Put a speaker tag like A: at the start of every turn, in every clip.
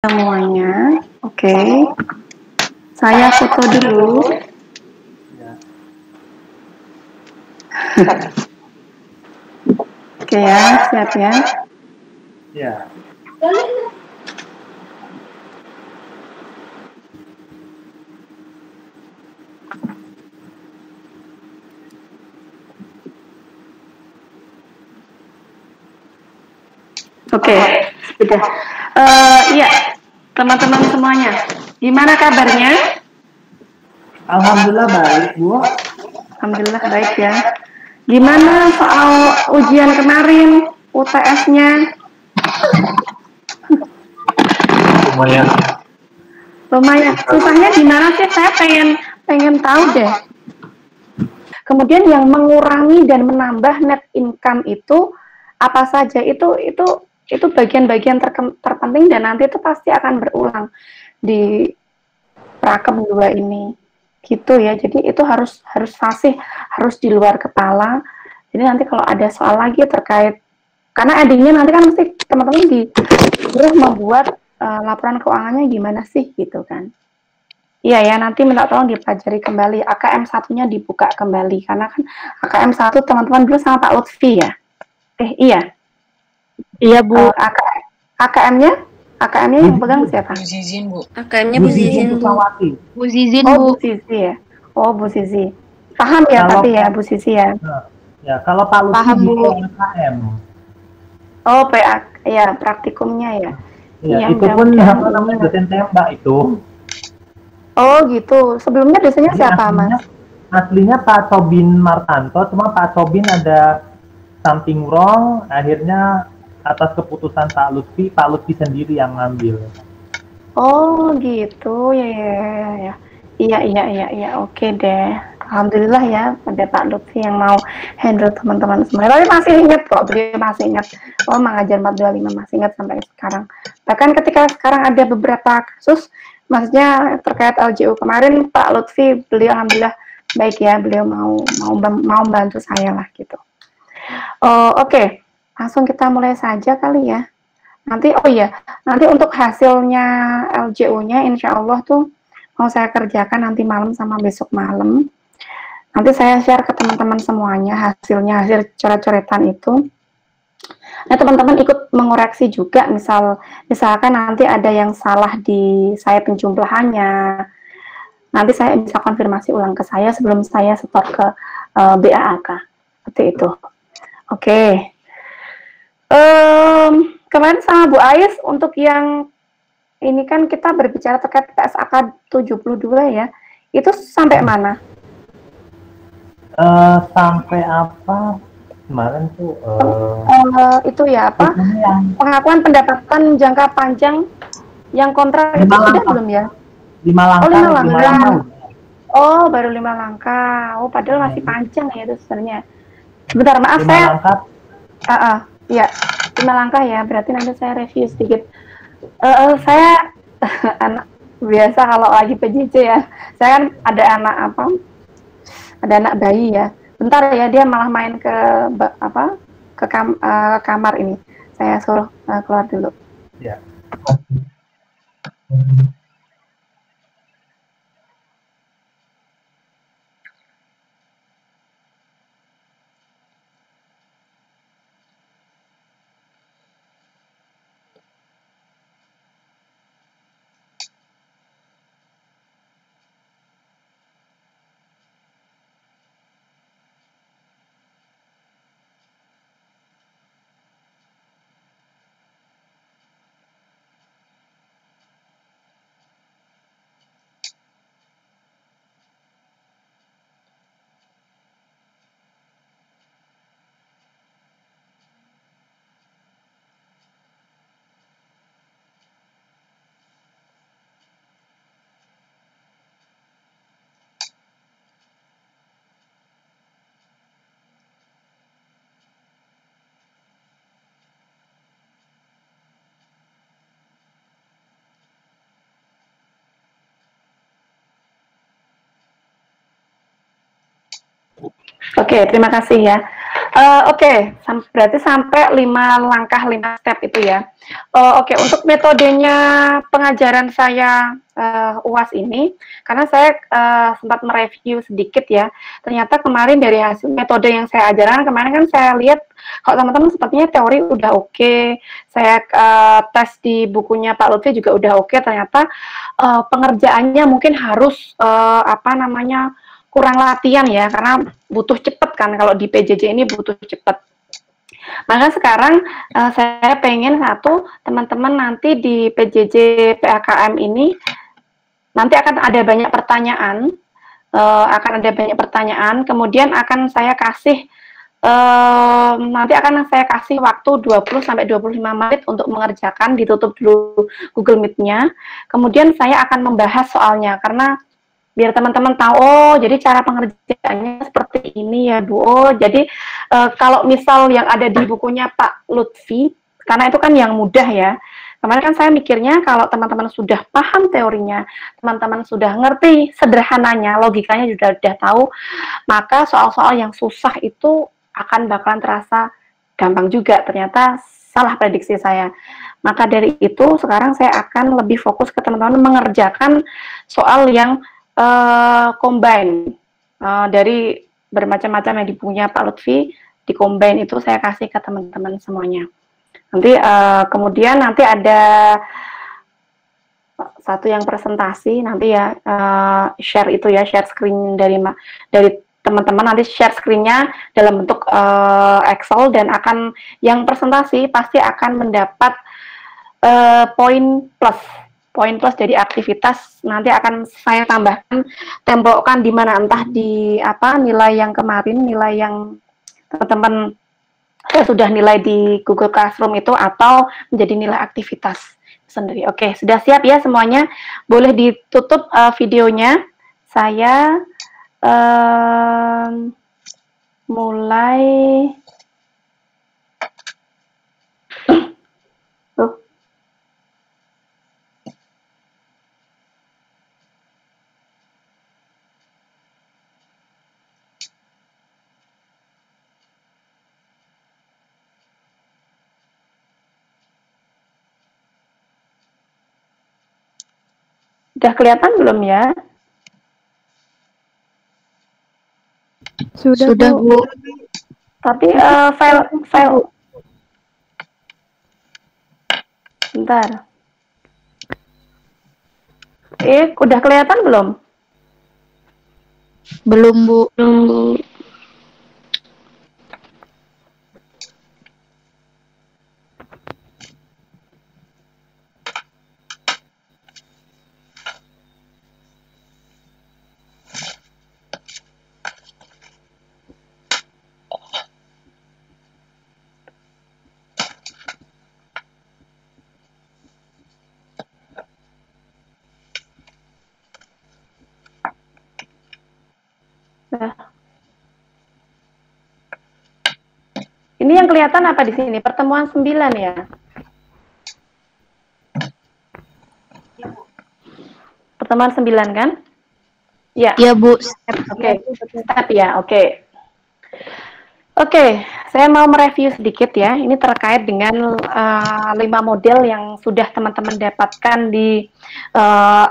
A: semuanya. Oke. Saya foto dulu. Oke ya, siap ya.
B: Ya.
A: Oke, sudah. Iya, teman-teman semuanya, gimana kabarnya?
B: Alhamdulillah baik, Bu.
A: Alhamdulillah baik ya. Gimana soal ujian kemarin, UTS-nya?
B: Lumayan.
A: Lumayan. Susahnya gimana sih? Saya pengen tahu deh. Kemudian yang mengurangi dan menambah net income itu apa saja? Itu bagian-bagian terpenting dan nanti itu pasti akan berulang di prakem 2 ini. Gitu ya. Jadi itu harus fasih, harus di luar kepala. Jadi nanti kalau ada soal lagi terkait, karena endingnya nanti kan mesti teman-teman disuruh membuat laporan keuangannya gimana sih gitu kan. Iya ya, nanti minta tolong dipelajari kembali. AKM satunya dibuka kembali. Karena kan AKM 1 teman-teman dulu sama Pak Lutfi ya. Iya.
C: Iya, Bu.
A: AKM-nya? AKM-nya yang pegang siapa?
D: Bu Zizin, Bu.
C: AKM-nya Bu Zizin, Bu.
D: Bu Zizin,
A: Oh,
D: Bu.
A: Bu Sisi ya. Oh, Bu Sisi. Paham ya
B: Kalau,
A: tapi ya, Bu Sisi ya.
B: Ya, kalau Pak Lutfi
D: Paham,
B: di
D: Bu.
B: AKM.
A: Oh, PA, ya praktikumnya ya.
B: Ya,
A: Yang
B: itu pun apa namanya dosen tembak itu.
A: Oh, gitu. Sebelumnya dosennya siapa, Mas?
B: Aslinya Pak Tobin Martanto, cuma Pak Tobin ada something wrong, akhirnya atas keputusan Pak Lutfi sendiri yang ngambil.
A: Oh, gitu. Ya. Iya. Oke deh. Alhamdulillah ya ada Pak Lutfi yang mau handle teman-teman semua. Tapi masih ingat kok, beliau masih ingat. Oh, mengajar 425 masih ingat sampai sekarang. Bahkan ketika sekarang ada beberapa kasus, maksudnya terkait LJU kemarin, Pak Lutfi, beliau alhamdulillah baik ya, beliau mau bantu saya lah gitu. Oke. Langsung kita mulai saja kali ya. Nanti nanti untuk hasilnya LJU-nya insya Allah tuh mau saya kerjakan nanti malam sama besok malam. Nanti saya share ke teman-teman semuanya hasil coret-coretan itu. Nah, teman-teman ikut mengoreksi juga, misalkan nanti ada yang salah di saya penjumlahannya. Nanti saya bisa konfirmasi ulang ke saya sebelum saya setor ke BAAK. Seperti itu. Oke. Kemarin sama Bu Ais untuk yang ini kan kita berbicara terkait PSAK 72 ya. Itu sampai mana?
B: Sampai apa kemarin tuh?
A: Itu ya apa? Pengakuan pendapatan jangka panjang yang kontrak itu sudah belum ya?
B: 5 langkah.
A: Oh, baru 5 langkah. Oh, padahal masih panjang ya itu sebenarnya. Sebentar, maaf
B: 5
A: saya.
B: Langkah.
A: Iya, 5 langkah ya. Berarti nanti saya review sedikit. Saya anak biasa kalau lagi PJJ ya. Saya kan ada anak bayi ya. Bentar ya, dia malah main ke kamar ini. Saya suruh keluar dulu.
B: Ya.
A: Oke, terima kasih ya. Oke, berarti sampai 5 langkah, 5 step itu ya. Oke, untuk metodenya pengajaran saya UAS ini, karena saya sempat mereview sedikit ya, ternyata kemarin dari hasil metode yang saya ajarkan, kemarin kan saya lihat, kalau teman-teman sepertinya teori udah oke, saya tes di bukunya Pak Lutfi juga udah oke, ternyata pengerjaannya mungkin harus kurang latihan ya, karena butuh cepet kan, kalau di PJJ ini butuh cepet. Maka sekarang saya pengen teman-teman nanti di PJJ PAKM ini nanti akan ada banyak pertanyaan, kemudian akan saya kasih waktu 20-25 menit untuk mengerjakan, ditutup dulu Google Meet-nya, kemudian saya akan membahas soalnya, karena biar teman-teman tahu, oh jadi cara pengerjaannya seperti ini ya Bu. Oh jadi kalau misal yang ada di bukunya Pak Lutfi, karena itu kan yang mudah ya, kemarin kan saya mikirnya kalau teman-teman sudah paham teorinya, teman-teman sudah ngerti sederhananya, logikanya sudah tahu, maka soal-soal yang susah itu akan bakalan terasa gampang juga. Ternyata salah prediksi saya. Maka dari itu sekarang saya akan lebih fokus ke teman-teman mengerjakan soal yang combine dari bermacam-macam yang dipunya Pak Lutfi, di combine itu saya kasih ke teman-teman semuanya. Nanti kemudian nanti ada satu yang presentasi nanti ya, share itu ya, share screen dari teman-teman, nanti share screen-nya dalam bentuk Excel, dan akan yang presentasi pasti akan mendapat poin plus dari aktivitas. Nanti akan saya tambahkan, tembokkan di mana, entah di nilai yang kemarin, nilai yang teman-teman sudah nilai di Google Classroom itu, atau menjadi nilai aktivitas sendiri. Oke, sudah siap ya semuanya? Boleh ditutup videonya. Saya mulai. Sudah kelihatan belum ya?
C: Sudah Bu.
A: Tapi file bentar. Udah kelihatan belum?
C: Belum Bu.
A: Nah. Ini yang kelihatan apa di sini? Pertemuan 9 ya? Pertemuan 9 kan? Ya.
C: Iya Bu.
A: Oke. Step ya, oke. Oke, saya mau mereview sedikit ya. Ini terkait dengan 5 model yang sudah teman-teman dapatkan di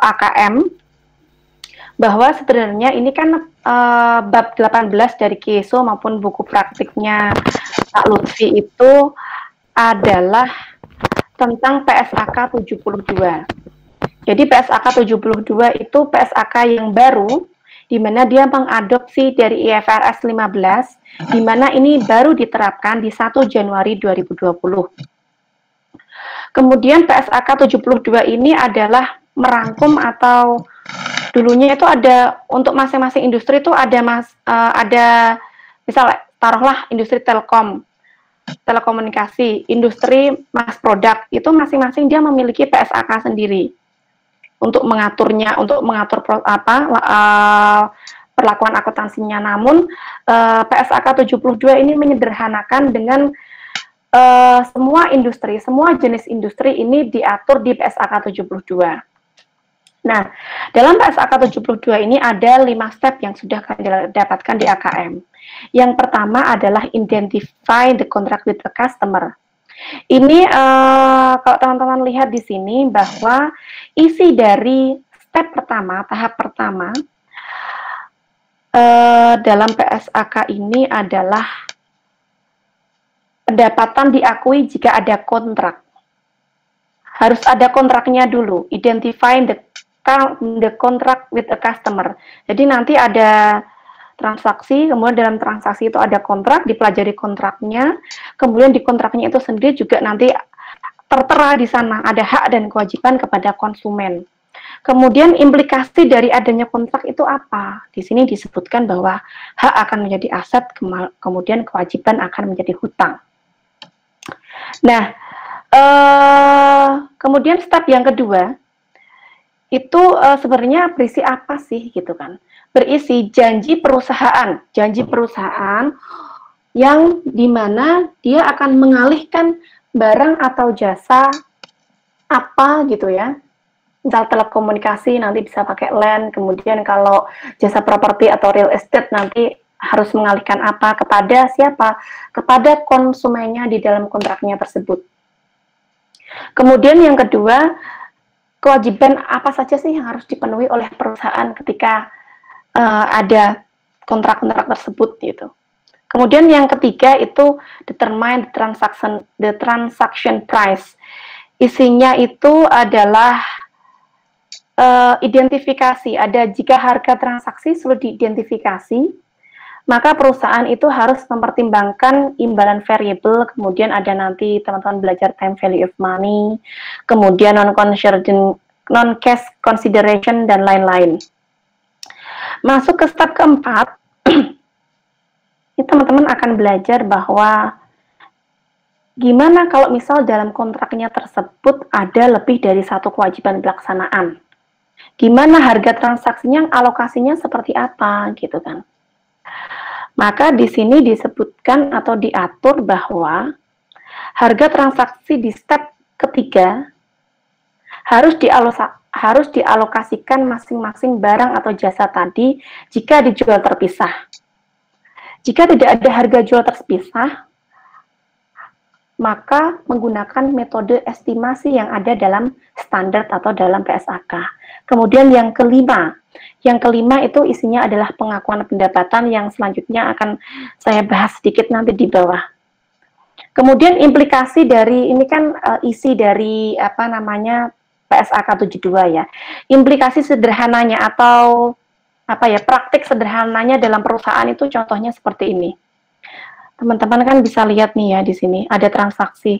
A: AKM. Bahwa sebenarnya ini kan bab 18 dari KISO maupun buku praktiknya Pak Lutfi itu adalah tentang PSAK 72. Jadi PSAK 72 itu PSAK yang baru, di mana dia mengadopsi dari IFRS 15, di mana ini baru diterapkan di 1 Januari 2020. Kemudian PSAK 72 ini adalah merangkum, atau dulunya itu ada untuk masing-masing industri itu ada misalnya taruhlah industri telekomunikasi, industri mass product, itu masing-masing dia memiliki PSAK sendiri untuk mengaturnya, untuk mengatur perlakuan akuntansinya. Namun PSAK 72 ini menyederhanakan dengan semua industri, semua jenis industri ini diatur di PSAK 72. Nah, dalam PSAK 72 ini ada 5 step yang sudah kalian dapatkan di AKM. Yang pertama adalah identify the contract with the customer. Ini kalau teman-teman lihat di sini bahwa isi dari step pertama, tahap pertama dalam PSAK ini adalah pendapatan diakui jika ada kontrak. Harus ada kontraknya dulu, identify the contract with a customer. Jadi nanti ada transaksi, kemudian dalam transaksi itu ada kontrak, dipelajari kontraknya, kemudian di kontraknya itu sendiri juga nanti tertera di sana ada hak dan kewajiban kepada konsumen. Kemudian implikasi dari adanya kontrak itu apa? Di sini disebutkan bahwa hak akan menjadi aset, kemudian kewajiban akan menjadi hutang. Nah, kemudian step yang kedua itu sebenarnya berisi apa sih gitu kan? Berisi janji perusahaan yang dimana dia akan mengalihkan barang atau jasa apa gitu ya. Misal telekomunikasi nanti bisa pakai LAN, kemudian kalau jasa properti atau real estate nanti harus mengalihkan apa kepada siapa? Kepada konsumennya di dalam kontraknya tersebut. Kemudian yang kedua, kewajiban apa saja sih yang harus dipenuhi oleh perusahaan ketika ada kontrak-kontrak tersebut gitu. Kemudian yang ketiga itu determine the transaction price. Isinya itu adalah identifikasi. Ada jika harga transaksi sudah diidentifikasi, maka perusahaan itu harus mempertimbangkan imbalan variabel, kemudian ada nanti teman-teman belajar time value of money, kemudian non-cash consideration, dan lain-lain. Masuk ke step keempat, ini teman-teman akan belajar bahwa gimana kalau misal dalam kontraknya tersebut ada lebih dari satu kewajiban pelaksanaan. Gimana harga transaksinya, alokasinya seperti apa, gitu kan. Maka di sini disebutkan atau diatur bahwa harga transaksi di step ketiga harus dialokasikan masing-masing barang atau jasa tadi jika dijual terpisah. Jika tidak ada harga jual terpisah, maka menggunakan metode estimasi yang ada dalam standar atau dalam PSAK. Kemudian yang kelima itu isinya adalah pengakuan pendapatan yang selanjutnya akan saya bahas sedikit nanti di bawah. Kemudian implikasi dari, ini kan isi dari PSAK 72 ya. Implikasi sederhananya atau praktik sederhananya dalam perusahaan itu contohnya seperti ini. Teman-teman kan bisa lihat nih ya di sini ada transaksi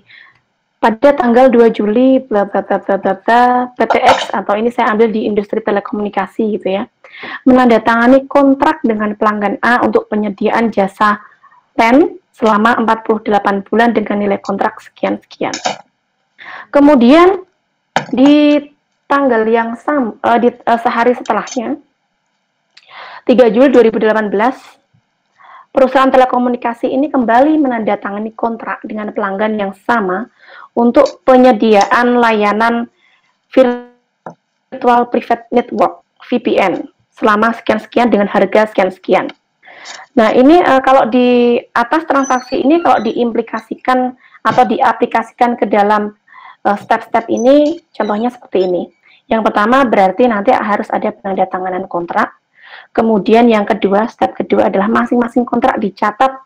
A: pada tanggal 2 Juli bla bla bla bla bla bla PTX, atau ini saya ambil di industri telekomunikasi gitu ya, menandatangani kontrak dengan pelanggan A untuk penyediaan jasa LAN selama 48 bulan dengan nilai kontrak sekian-sekian. Kemudian di tanggal yang sama, sehari setelahnya 3 Juli 2018, perusahaan telekomunikasi ini kembali menandatangani kontrak dengan pelanggan yang sama untuk penyediaan layanan Virtual Private Network (VPN) selama sekian-sekian dengan harga sekian-sekian. Nah, ini kalau di atas transaksi ini kalau diimplikasikan atau diaplikasikan ke dalam step-step ini, contohnya seperti ini. Yang pertama berarti nanti harus ada penandatanganan kontrak. Kemudian yang kedua, step kedua adalah masing-masing kontrak dicatat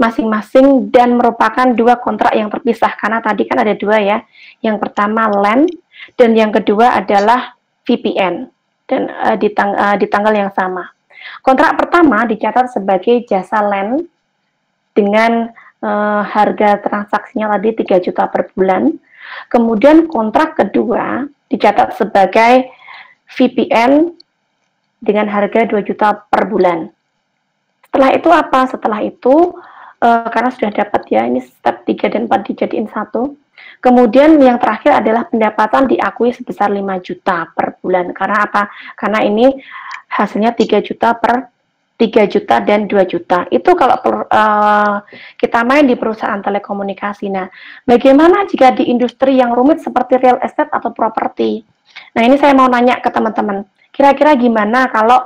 A: masing-masing dan merupakan dua kontrak yang terpisah, karena tadi kan ada dua ya. Yang pertama LAN dan yang kedua adalah VPN, dan di tanggal yang sama. Kontrak pertama dicatat sebagai jasa LAN dengan harga transaksinya tadi 3 juta per bulan. Kemudian kontrak kedua dicatat sebagai VPN dengan harga 2 juta per bulan. Setelah itu apa? Setelah itu, karena sudah dapat ya, ini step 3 dan 4 dijadiin satu. Kemudian yang terakhir adalah pendapatan diakui sebesar 5 juta per bulan. Karena apa? Karena ini hasilnya 3 juta dan 2 juta. Itu kalau kita main di perusahaan telekomunikasi. Nah, bagaimana jika di industri yang rumit seperti real estate atau properti? Nah, ini saya mau nanya ke teman-teman. Kira-kira gimana kalau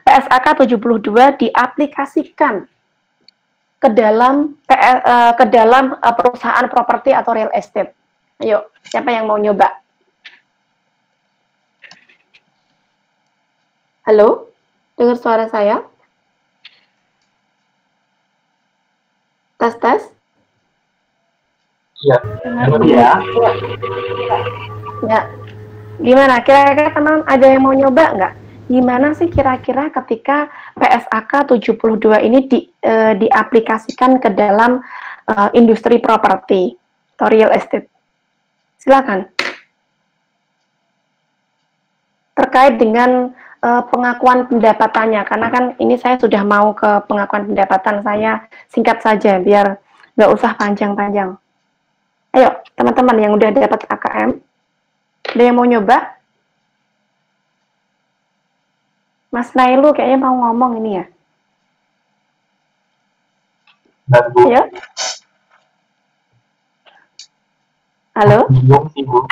A: PSAK 72 diaplikasikan ke dalam perusahaan properti atau real estate? Ayo, siapa yang mau nyoba? Halo? Dengar suara saya? Tes, tes?
B: Iya.
C: Iya.
A: Ya. Gimana? Kira-kira teman ada yang mau nyoba nggak? Gimana sih kira-kira ketika PSAK 72 ini diaplikasikan ke dalam industri properti atau real estate? Silakan. Terkait dengan pengakuan pendapatannya, karena kan ini saya sudah mau ke pengakuan pendapatan, saya singkat saja biar nggak usah panjang-panjang. Ayo, teman-teman yang udah dapat AKM, ada yang mau nyoba? Mas Nailu kayaknya mau ngomong ini ya. Ayo. Halo?
B: Bingung sih, Bu.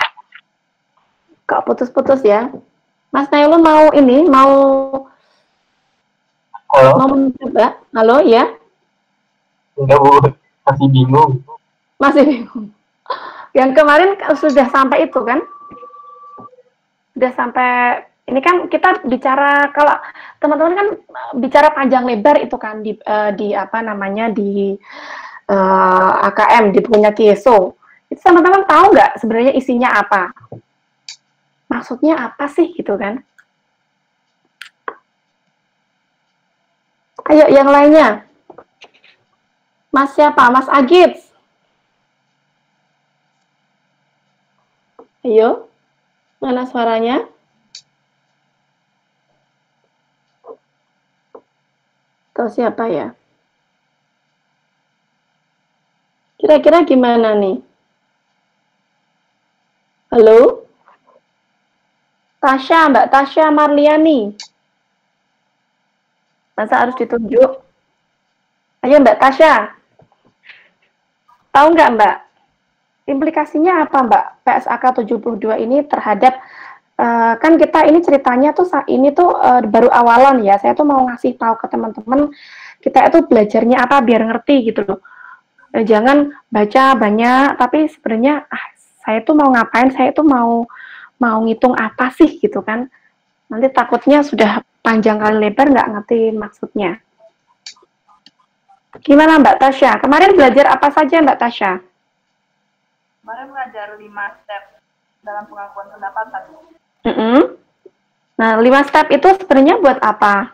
A: Kok putus-putus ya? Mas Nailu mau ini, mau mencoba? Halo, ya?
B: Enggak, Bu. Masih bingung.
A: Masih bingung. Yang kemarin sudah sampai itu kan? Sudah sampai, ini kan kita bicara, kalau teman-teman kan bicara panjang lebar itu kan di apa namanya, di AKM, di punya TSO. Itu teman-teman tahu nggak sebenarnya isinya apa? Maksudnya apa sih gitu kan? Ayo yang lainnya. Mas siapa? Mas Agit. Ayo. Mana suaranya? Atau siapa ya? Kira-kira gimana nih? Halo? Tasya, Mbak Tasya Marliani. Masa harus ditunjuk? Ayo Mbak Tasya. Tahu nggak Mbak? Implikasinya apa Mbak? PSAK 72 ini terhadap kan kita ini ceritanya tuh saat ini tuh baru awalan ya. Saya tuh mau ngasih tahu ke teman-teman kita itu belajarnya apa biar ngerti gitu loh. Jangan baca banyak tapi sebenarnya saya tuh mau ngapain? Saya tuh mau ngitung apa sih gitu kan? Nanti takutnya sudah panjang kali lebar nggak ngerti maksudnya. Gimana Mbak Tasya? Kemarin belajar apa saja Mbak Tasya?
D: Kemarin belajar 5 step dalam pengakuan pendapatan.
A: Nah, 5 step itu sebenarnya buat apa?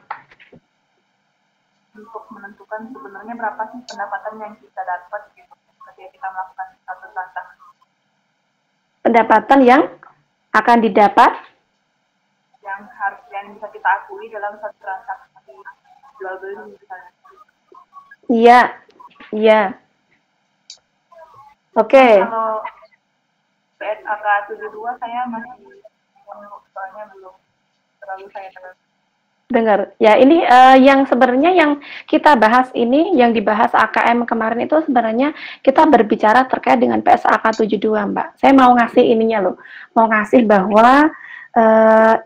D: Untuk menentukan sebenarnya berapa sih pendapatan yang kita dapat gitu, ketika kita melakukan satu transaksi.
A: Pendapatan yang akan didapat?
D: Yang bisa kita akui dalam satu transaksi jual beli misalnya.
A: Iya, iya. Oke.
D: Kalau PSAK 72 saya masih soalnya belum terlalu saya
A: dengar. Ya, ini yang sebenarnya yang kita bahas ini, yang dibahas AKM kemarin itu sebenarnya kita berbicara terkait dengan PSAK 72, Mbak. Saya mau ngasih ininya loh. Mau ngasih bahwa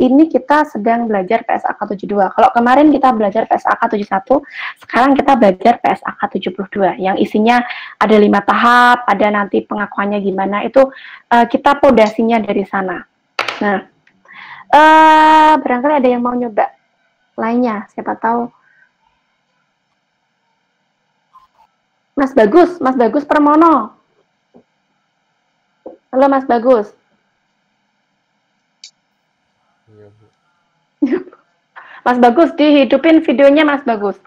A: ini kita sedang belajar PSAK 72. Kalau kemarin kita belajar PSAK 71, sekarang kita belajar PSAK 72 yang isinya ada 5 tahap, ada nanti pengakuannya gimana, itu kita pondasinya dari sana. Nah, barangkali ada yang mau nyoba lainnya, siapa tahu. Mas Bagus Permono. Halo Mas Bagus.
E: Iya, Bu.
A: Mas Bagus, dihidupin videonya Mas Bagus.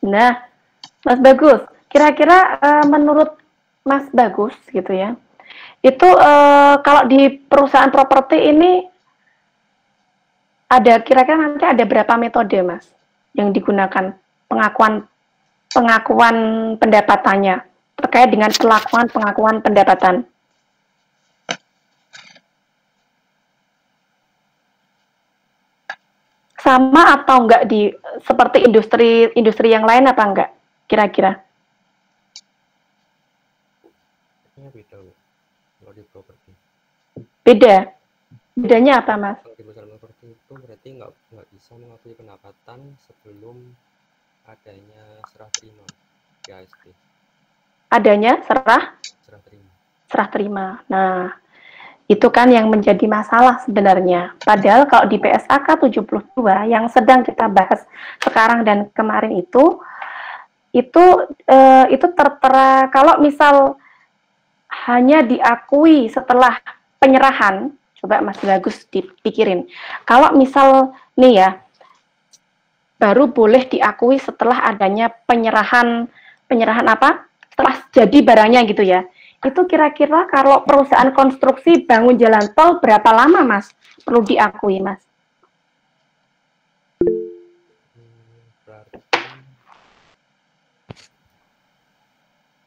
A: Nah, Mas Bagus, kira-kira menurut Mas Bagus gitu ya, itu kalau di perusahaan properti ini ada kira-kira nanti ada berapa metode Mas yang digunakan pengakuan pendapatannya terkait dengan pengakuan pendapatan? sama atau enggak di seperti industri yang lain apa enggak kira-kira?
E: Beda kalau di properti.
A: Beda. Bedanya apa, Mas?
E: Kalau di perusahaan properti itu berarti nggak bisa mengakui pendapatan sebelum adanya serah terima di ASP.
A: Adanya serah
E: terima.
A: Serah terima. Nah, itu kan yang menjadi masalah sebenarnya. Padahal kalau di PSAK 72 yang sedang kita bahas sekarang dan kemarin itu tertera kalau misal hanya diakui setelah penyerahan, coba Mas Bagus dipikirin. Kalau misal nih ya, baru boleh diakui setelah adanya penyerahan apa? Setelah jadi barangnya gitu ya. Itu kira-kira kalau perusahaan konstruksi bangun jalan tol berapa lama, Mas? Perlu diakui, Mas?
E: Berarti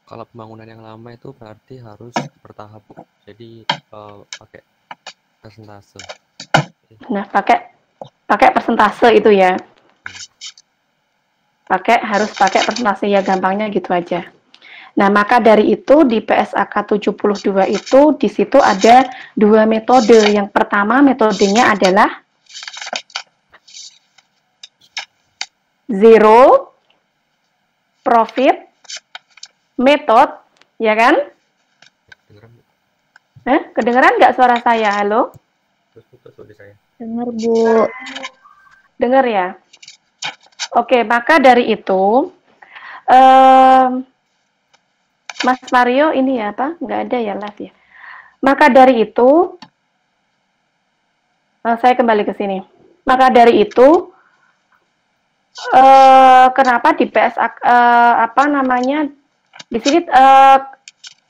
E: kalau pembangunan yang lama itu berarti harus bertahap. Jadi pakai persentase.
A: Nah, pakai persentase itu ya. Harus pakai persentase ya, gampangnya gitu aja. Nah, maka dari itu di PSAK 72 itu di situ ada dua metode. Yang pertama metodenya adalah zero profit method, ya kan? Kedengeran nggak suara saya? Halo?
E: Putus saya.
C: Dengar, Bu.
A: Dengar ya? Oke, maka dari itu Mas Mario ini ya apa? Nggak ada ya live ya. Maka dari itu saya kembali ke sini. Maka dari itu kenapa di PSA apa namanya di sini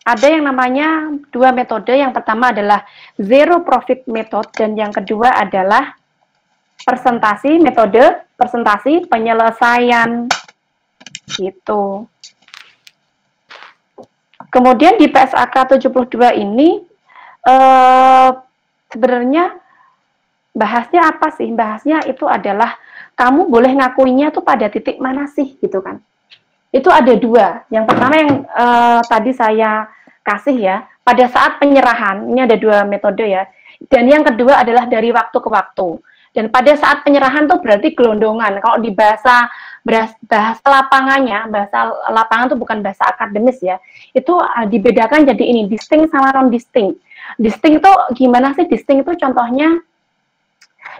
A: ada yang namanya dua metode. Yang pertama adalah zero profit method dan yang kedua adalah metode presentasi penyelesaian gitu. Kemudian di PSAK 72 ini sebenarnya bahasnya apa sih? Bahasnya itu adalah kamu boleh ngakuinya tuh pada titik mana sih gitu kan. Itu ada dua. Yang pertama yang tadi saya kasih ya, pada saat penyerahan, ini ada dua metode ya. Dan yang kedua adalah dari waktu ke waktu. Dan pada saat penyerahan tuh berarti gelondongan. Kalau di bahasa lapangannya, bahasa lapangan itu bukan bahasa akademis ya. Itu dibedakan jadi ini, distinct sama non-distinct. Distinct itu gimana sih? Distinct itu contohnya,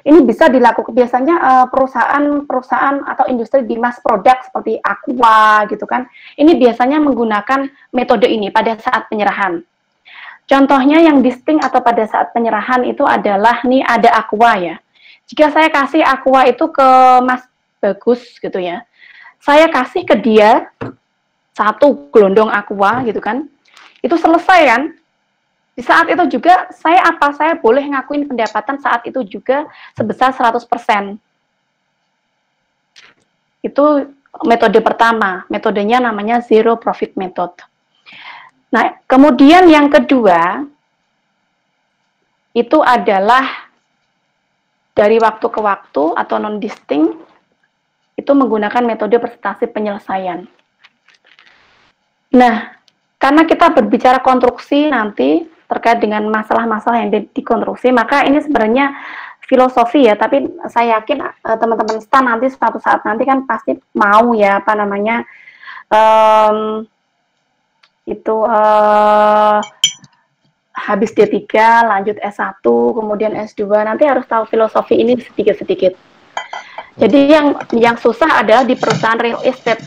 A: ini bisa dilakukan biasanya perusahaan atau industri di mass product seperti Aqua gitu kan. Ini biasanya menggunakan metode ini pada saat penyerahan. Contohnya yang distinct atau pada saat penyerahan itu adalah, nih ada Aqua ya. Jika saya kasih Aqua itu ke Mas Bagus gitu ya, saya kasih ke dia satu gelondong Aqua gitu kan, itu selesai kan. Di saat itu juga saya boleh ngakuin pendapatan saat itu juga sebesar 100%. Itu metode pertama, metodenya namanya zero profit method. Nah, kemudian yang kedua itu adalah dari waktu ke waktu atau non-distinct, itu menggunakan metode presentasi penyelesaian. Nah, karena kita berbicara konstruksi nanti terkait dengan masalah-masalah yang dikonstruksi, maka ini sebenarnya filosofi ya, tapi saya yakin teman-teman STAN nanti suatu saat nanti kan pasti mau ya, apa namanya, habis D3, lanjut S1, kemudian S2, nanti harus tahu filosofi ini sedikit-sedikit. Jadi yang susah adalah di perusahaan real estate.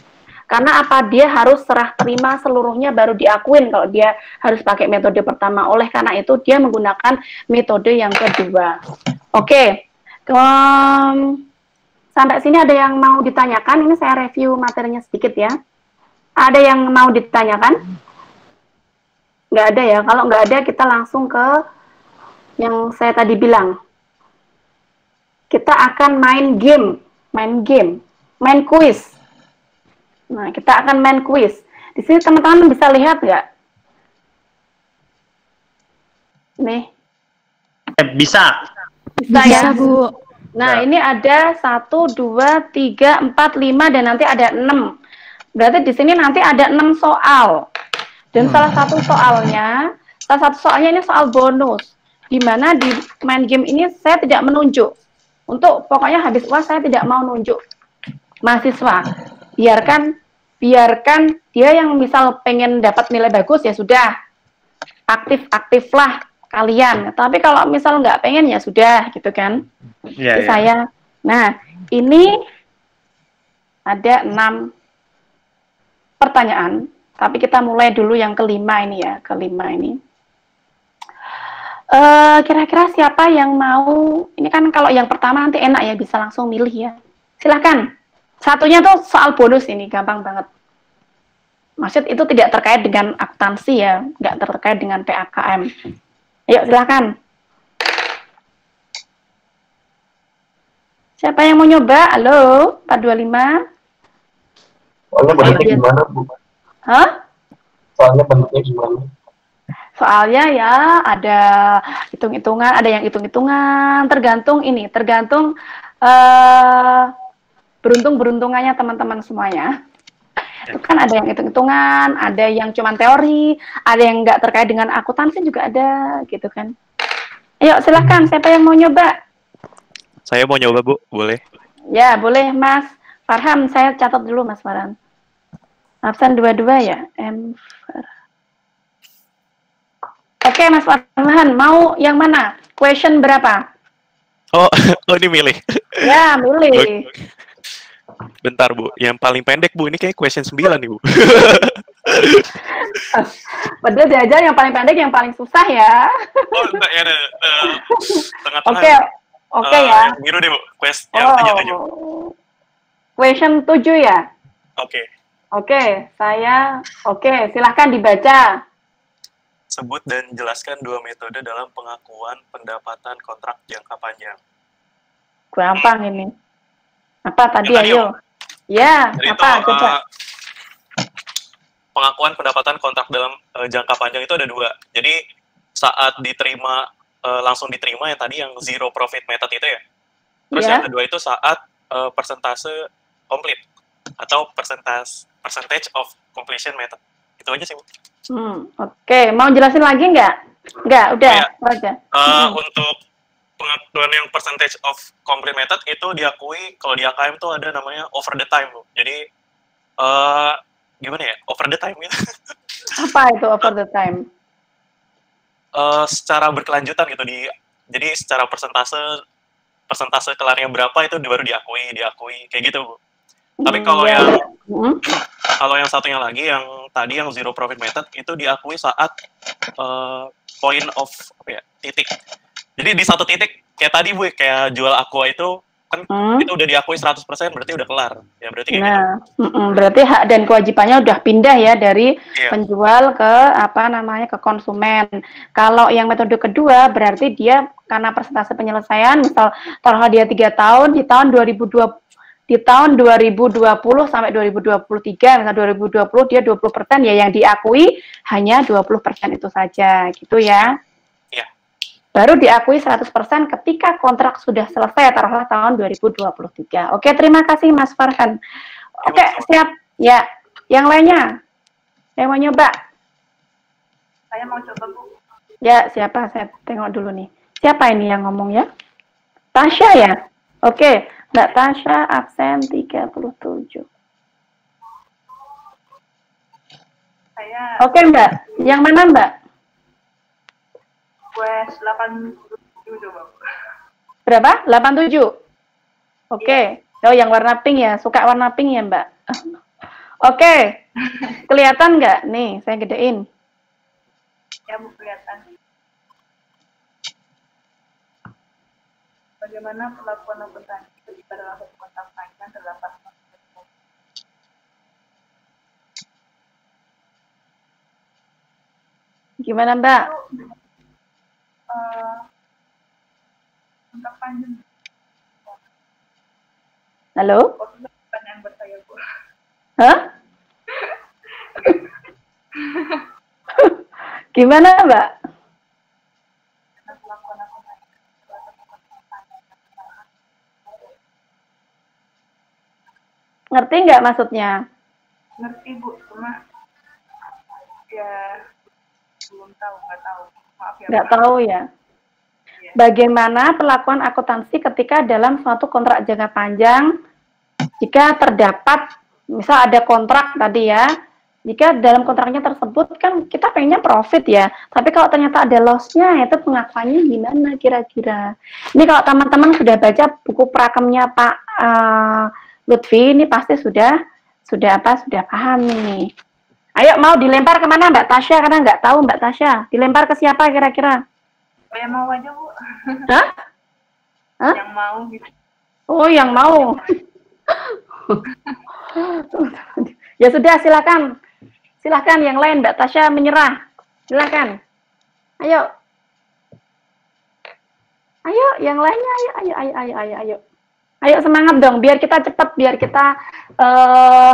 A: Karena apa? Dia harus serah terima seluruhnya baru diakuin kalau dia harus pakai metode pertama. Oleh karena itu, dia menggunakan metode yang kedua. Oke. Sampai sini ada yang mau ditanyakan? Ini saya review materinya sedikit ya. Ada yang mau ditanyakan? Nggak ada ya. Kalau nggak ada, kita langsung ke yang saya tadi bilang. Kita akan main quiz. Nah, kita akan main quiz. Di sini teman-teman bisa lihat nggak? Nih.
C: Bisa
A: ya?
C: Bu.
A: Nah, ini ada 1, 2, 3, 4, 5, dan nanti ada 6. Berarti di sini nanti ada 6 soal. Dan salah satu soalnya ini soal bonus. Di mana di main game ini saya tidak menunjuk. Untuk pokoknya habis UAS saya tidak mau nunjuk mahasiswa. Biarkan dia yang misal pengen dapat nilai bagus ya sudah. Aktif-aktiflah kalian. Tapi kalau misal nggak pengen ya sudah gitu kan.
F: Iya,
A: Saya. Nah, ini ada 6 pertanyaan, tapi kita mulai dulu yang kelima ini ya, kira-kira siapa yang mau? Ini kan kalau yang pertama nanti enak ya, bisa langsung milih ya. Silakan. Satunya tuh soal bonus ini, gampang banget. Maksud itu tidak terkait dengan akuntansi ya, nggak terkait dengan PAKM. Ayo silakan. Siapa yang mau nyoba? Halo, 425.
G: Soalnya bentuknya gimana, Bu?
A: Hah?
G: Soalnya bentuknya gimana?
A: Soalnya ya ada hitung-hitungan, ada yang hitung-hitungan, tergantung beruntung-beruntungannya teman-teman semuanya. Itu kan ada yang hitung-hitungan, ada yang cuma teori, ada yang nggak terkait dengan akuntansi juga ada, gitu kan. Ayo silahkan, siapa yang mau nyoba?
F: Saya mau nyoba, Bu. Boleh?
A: Ya, boleh, Mas Farhan. Saya catat dulu, Mas Farhan. Absen 22 ya? Oke, Mas Farhan. Mau yang mana? Question berapa?
F: Oh, ini milih.
A: Ya, milih.
F: Bentar, Bu. Yang paling pendek, Bu. Ini kayak question 9 nih, Bu.
A: Padahal diajar yang paling pendek, yang paling susah ya.
F: Oh, enggak ya. Tengah-tengah.
A: Oke ya.
F: Yang biru deh, Bu. Yang 7.
A: Question 7 ya?
F: Oke.
A: Silahkan dibaca.
F: Sebut dan jelaskan 2 metode dalam pengakuan pendapatan kontrak jangka panjang.
A: Gampang ini. Apa tadi,
F: Yang
A: ayo? Ya,
F: Jadi
A: apa?
F: itu,
A: Coba.
F: pengakuan pendapatan kontrak dalam jangka panjang itu ada 2. Jadi saat diterima, langsung diterima yang tadi yang zero profit method itu ya. Terus yang kedua itu saat persentase complete atau percentage of completion method. Itu aja sih, Bu.
A: Oke. Mau jelasin lagi nggak? Nggak, udah.
F: Ya. Untuk pengakuan yang percentage of complete method itu diakui kalau di AKM tuh ada namanya over the time, Bu. Jadi gimana ya? Over the time gitu.
A: Apa itu over the time?
F: Secara berkelanjutan gitu jadi secara persentase kelarnya berapa itu baru diakui kayak gitu, Bu. Tapi kalau yang satunya lagi yang tadi yang zero profit method itu diakui saat point of titik. Jadi di satu titik kayak tadi, Bu, kayak jual aqua itu kan itu udah diakui 100% berarti udah kelar. Ya berarti kayak gitu.
A: Berarti hak dan kewajibannya udah pindah ya dari penjual ke ke konsumen. Kalau yang metode kedua berarti dia karena persentase penyelesaian, misal taruh dia 3 tahun di tahun 2020 sampai 2023, misal 2020 dia 20% ya, yang diakui hanya 20% itu saja gitu ya. Baru diakui 100% ketika kontrak sudah selesai, taruhlah tahun 2023. Oke, terima kasih Mas Farhan. Oke, siap. Ya, yang lainnya? Saya mau nyoba.
D: Saya mau coba, Bu.
A: Ya, siapa? Saya tengok dulu nih. Siapa ini yang ngomong ya? Tasya ya? Oke, Mbak Tasya absen 37. Oke, Mbak. Yang mana, Mbak?
D: Quest 87 coba.
A: Berapa? 87? Oke. Oh, yang warna pink ya? Suka warna pink ya, Mbak? Oke. Kelihatan nggak? Nih, saya gedein.
D: Ya, Bu, kelihatan. Bagaimana perlakuan akuntansi ketika dalam satu kontrak panjang terdapat
A: gimana, Mbak?
D: kontrak panjang.
A: Halo?
D: Pertanyaan buat saya, Bu.
A: Hah? Gimana, Mbak? Ngerti nggak maksudnya?
D: Ngerti Bu, cuma ya belum tahu, nggak tahu. Maaf ya.
A: Nggak tahu ya. Bagaimana perlakuan akuntansi ketika dalam suatu kontrak jangka panjang jika terdapat, misal ada kontrak tadi ya, jika dalam kontraknya tersebut kan kita pengennya profit ya, tapi kalau ternyata ada loss-nya, itu pengakuannya gimana kira-kira? Ini kalau teman-teman sudah baca buku prakemnya Pak Lutfi, ini pasti sudah paham nih. Ayo, mau dilempar kemana Mbak Tasya? Karena nggak tahu Mbak Tasya. Dilempar ke siapa kira-kira?
D: Yang mau aja Bu.
A: Hah? Hah?
D: Yang mau gitu.
A: Oh, yang mau. Ya sudah, silakan. Silakan yang lain, Mbak Tasya menyerah. Silakan. Ayo. Ayo, yang lainnya ayo. Ayo semangat dong, biar kita cepat, biar kita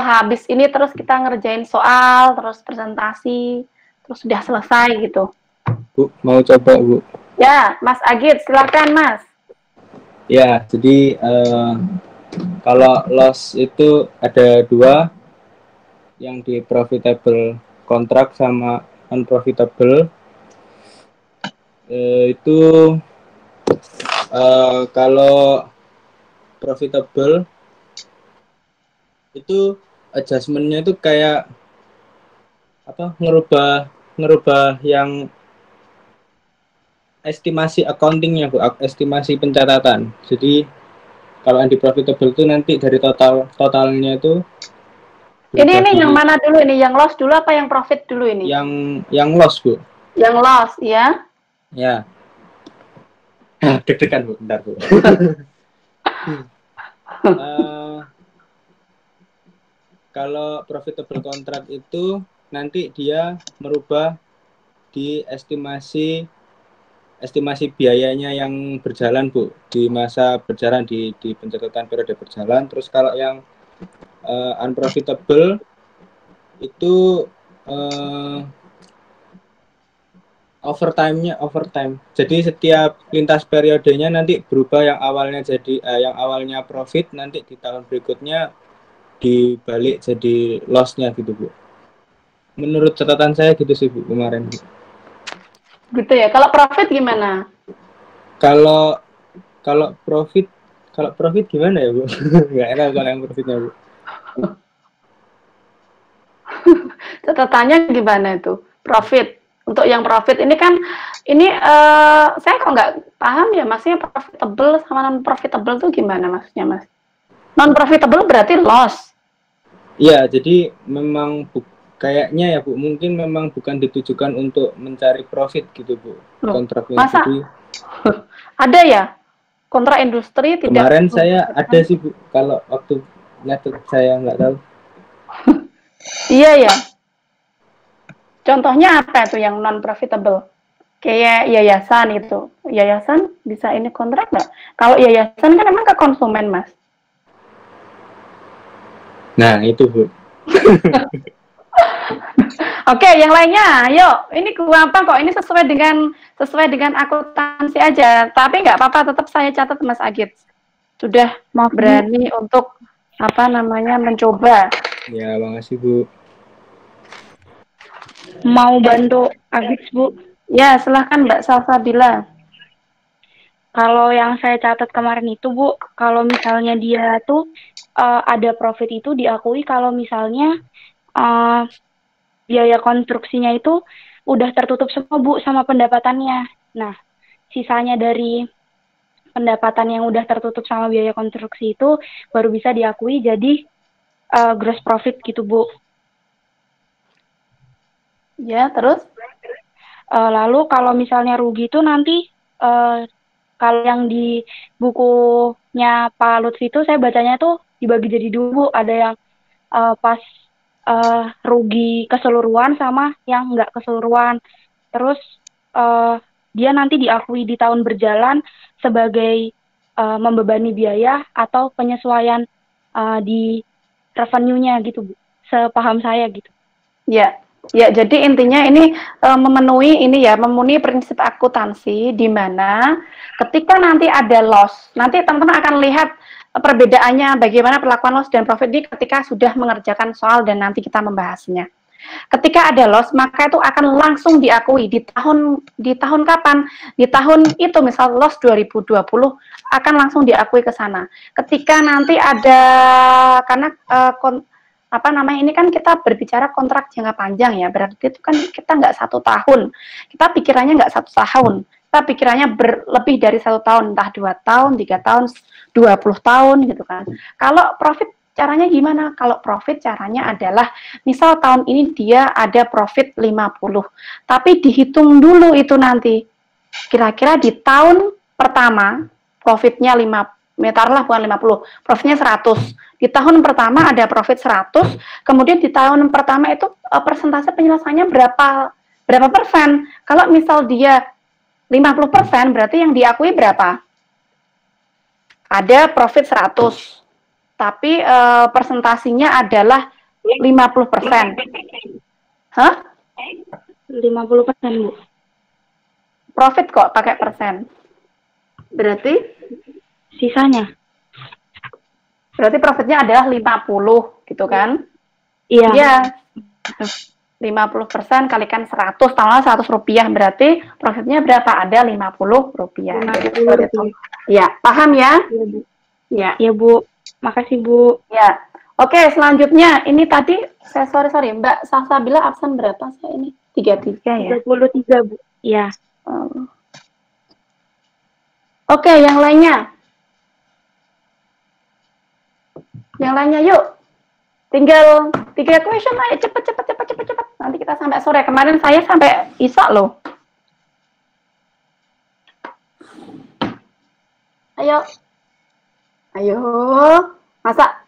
A: habis ini terus kita ngerjain soal, terus presentasi, terus sudah selesai gitu.
H: Bu, mau coba Bu?
A: Ya, Mas Agit, silakan Mas.
H: Ya, jadi kalau loss itu ada dua, yang di profitable kontrak sama unprofitable. Itu kalau profitable itu adjustmentnya itu kayak apa, ngerubah yang estimasi accountingnya Bu, estimasi pencatatan. Jadi kalau yang di profitable itu nanti dari totalnya itu
A: ini yang mana dulu ini? Yang loss dulu apa yang profit dulu ini?
H: Yang loss Bu.
A: Yang loss ya?
H: Ya. Deg-degan Bu, bentar Bu. Kalau profitable contract itu nanti dia merubah di estimasi biayanya yang berjalan Bu, di masa berjalan, di pencatatan periode berjalan. Terus kalau yang unprofitable itu overtime. Jadi setiap lintas periodenya nanti berubah, yang awalnya profit nanti di tahun berikutnya dibalik jadi loss-nya gitu Bu. Menurut catatan saya gitu sih Bu kemarin Bu.
A: Gitu ya. Kalau profit gimana?
H: Kalau profit gimana ya Bu? Nggak enak kalau yang profitnya Bu.
A: Catatannya gimana itu? Profit. Untuk yang profit ini kan, saya kok nggak paham ya, maksudnya profitable sama non profitable itu gimana maksudnya Mas? Non profitable berarti loss.
H: Iya, jadi memang kayaknya ya Bu, mungkin memang bukan ditujukan untuk mencari profit gitu Bu. Kontraknya.
A: Masa?
H: Jadi
A: ada ya kontrak industri tidak?
H: Kemarin saya ada sih Bu, kalau waktu nyatet saya nggak tahu.
A: Iya ya. Contohnya apa itu yang non profitable? Kayak yayasan itu. Yayasan bisa ini kontrak nggak? Kalau yayasan kan emang ke konsumen Mas.
H: Nah itu Bu.
A: Oke, yang lainnya, ayo. Ini apa kok? Ini sesuai dengan akuntansi aja. Tapi nggak apa-apa, tetap saya catat Mas Agit. Sudah berani untuk mencoba.
H: Ya, makasih Bu.
C: Mau bantu Agit Bu?
A: Ya, silahkan Mbak Salsabila.
C: Kalau yang saya catat kemarin itu Bu, kalau misalnya dia tuh ada profit itu diakui kalau misalnya biaya konstruksinya itu udah tertutup semua Bu sama pendapatannya. Nah, sisanya dari pendapatan yang udah tertutup sama biaya konstruksi itu baru bisa diakui jadi gross profit gitu Bu.
A: Ya, terus?
C: Lalu kalau misalnya rugi itu nanti kalau yang di bukunya Pak Lutfi itu saya bacanya tuh dibagi jadi dua Bu. Ada yang pas rugi keseluruhan sama yang nggak keseluruhan. Terus dia nanti diakui di tahun berjalan sebagai membebani biaya atau penyesuaian di revenue-nya gitu Bu. Sepaham saya gitu.
A: Ya. Ya, jadi intinya ini memenuhi prinsip akuntansi di mana ketika nanti ada loss, nanti teman-teman akan lihat perbedaannya bagaimana perlakuan loss dan profit ini ketika sudah mengerjakan soal dan nanti kita membahasnya. Ketika ada loss, maka itu akan langsung diakui di tahun kapan? Di tahun itu, misal loss 2020 akan langsung diakui ke sana. Ketika nanti ada, karena ini kan kita berbicara kontrak jangka panjang ya, berarti itu kan kita nggak 1 tahun, kita pikirannya nggak 1 tahun, kita pikirannya lebih dari 1 tahun, entah 2 tahun, 3 tahun, 20 tahun gitu kan. Kalau profit caranya gimana? Kalau profit caranya adalah, misal tahun ini dia ada profit 50, tapi dihitung dulu itu nanti, kira-kira di tahun pertama profitnya 50, profitnya 100. Di tahun pertama ada profit 100, kemudian di tahun pertama itu persentase penyelesaiannya berapa persen? Kalau misal dia 50%, berarti yang diakui berapa? Ada profit 100, tapi persentasinya adalah 50%. Hah?
C: 50%, Bu.
A: Profit kok pakai persen. Berarti
C: sisanya.
A: Berarti profitnya adalah 50 gitu kan?
C: Iya.
A: Iya. 50% kalikan 100, tambah 100 rupiah, berarti profitnya berapa? Ada 50 rupiah.
C: 50 rupiah.
A: Ya, paham ya?
C: Iya, Bu.
A: Ya.
C: Ya, Bu. Makasih, Bu.
A: Ya. Oke, selanjutnya ini tadi saya sorry Mbak Salsabila absen berapa saya ini? 33 ya?
C: 33, Bu. Iya.
A: Oke, yang lainnya. Yang lainnya yuk. Tinggal 3 question aja, cepet. Nanti kita sampai sore. Kemarin saya sampai isak loh. Ayo. Masa?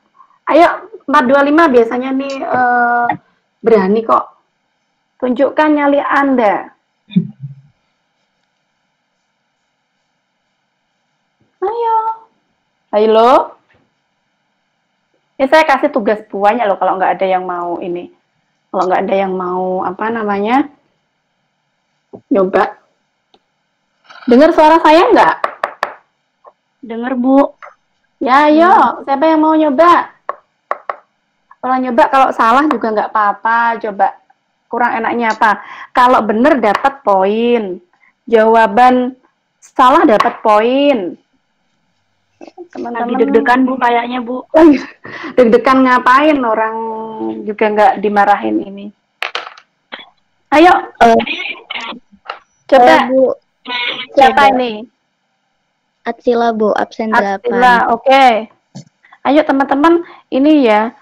A: Ayo, 425 biasanya nih berani kok. Tunjukkan nyali Anda. Ayo. Ya saya kasih tugas banyak loh kalau nggak ada yang mau ini. Kalau nggak ada yang mau nyoba. Dengar suara saya nggak?
C: Dengar, Bu.
A: Ya, ayo. Siapa yang mau nyoba? Kalau salah juga nggak apa-apa. Coba kurang enaknya apa? Kalau benar dapat poin. Jawaban salah dapat poin. Teman-teman.
C: Lagi deg-degan, Bu, kayaknya, Bu.
A: Deg-degan ngapain? Orang juga nggak dimarahin ini. Ayo. Coba.
I: Bu.
A: Siapa ini?
I: Atsila, Bu, absen 8.
A: Atsila, oke. Ayo teman-teman, ini ya,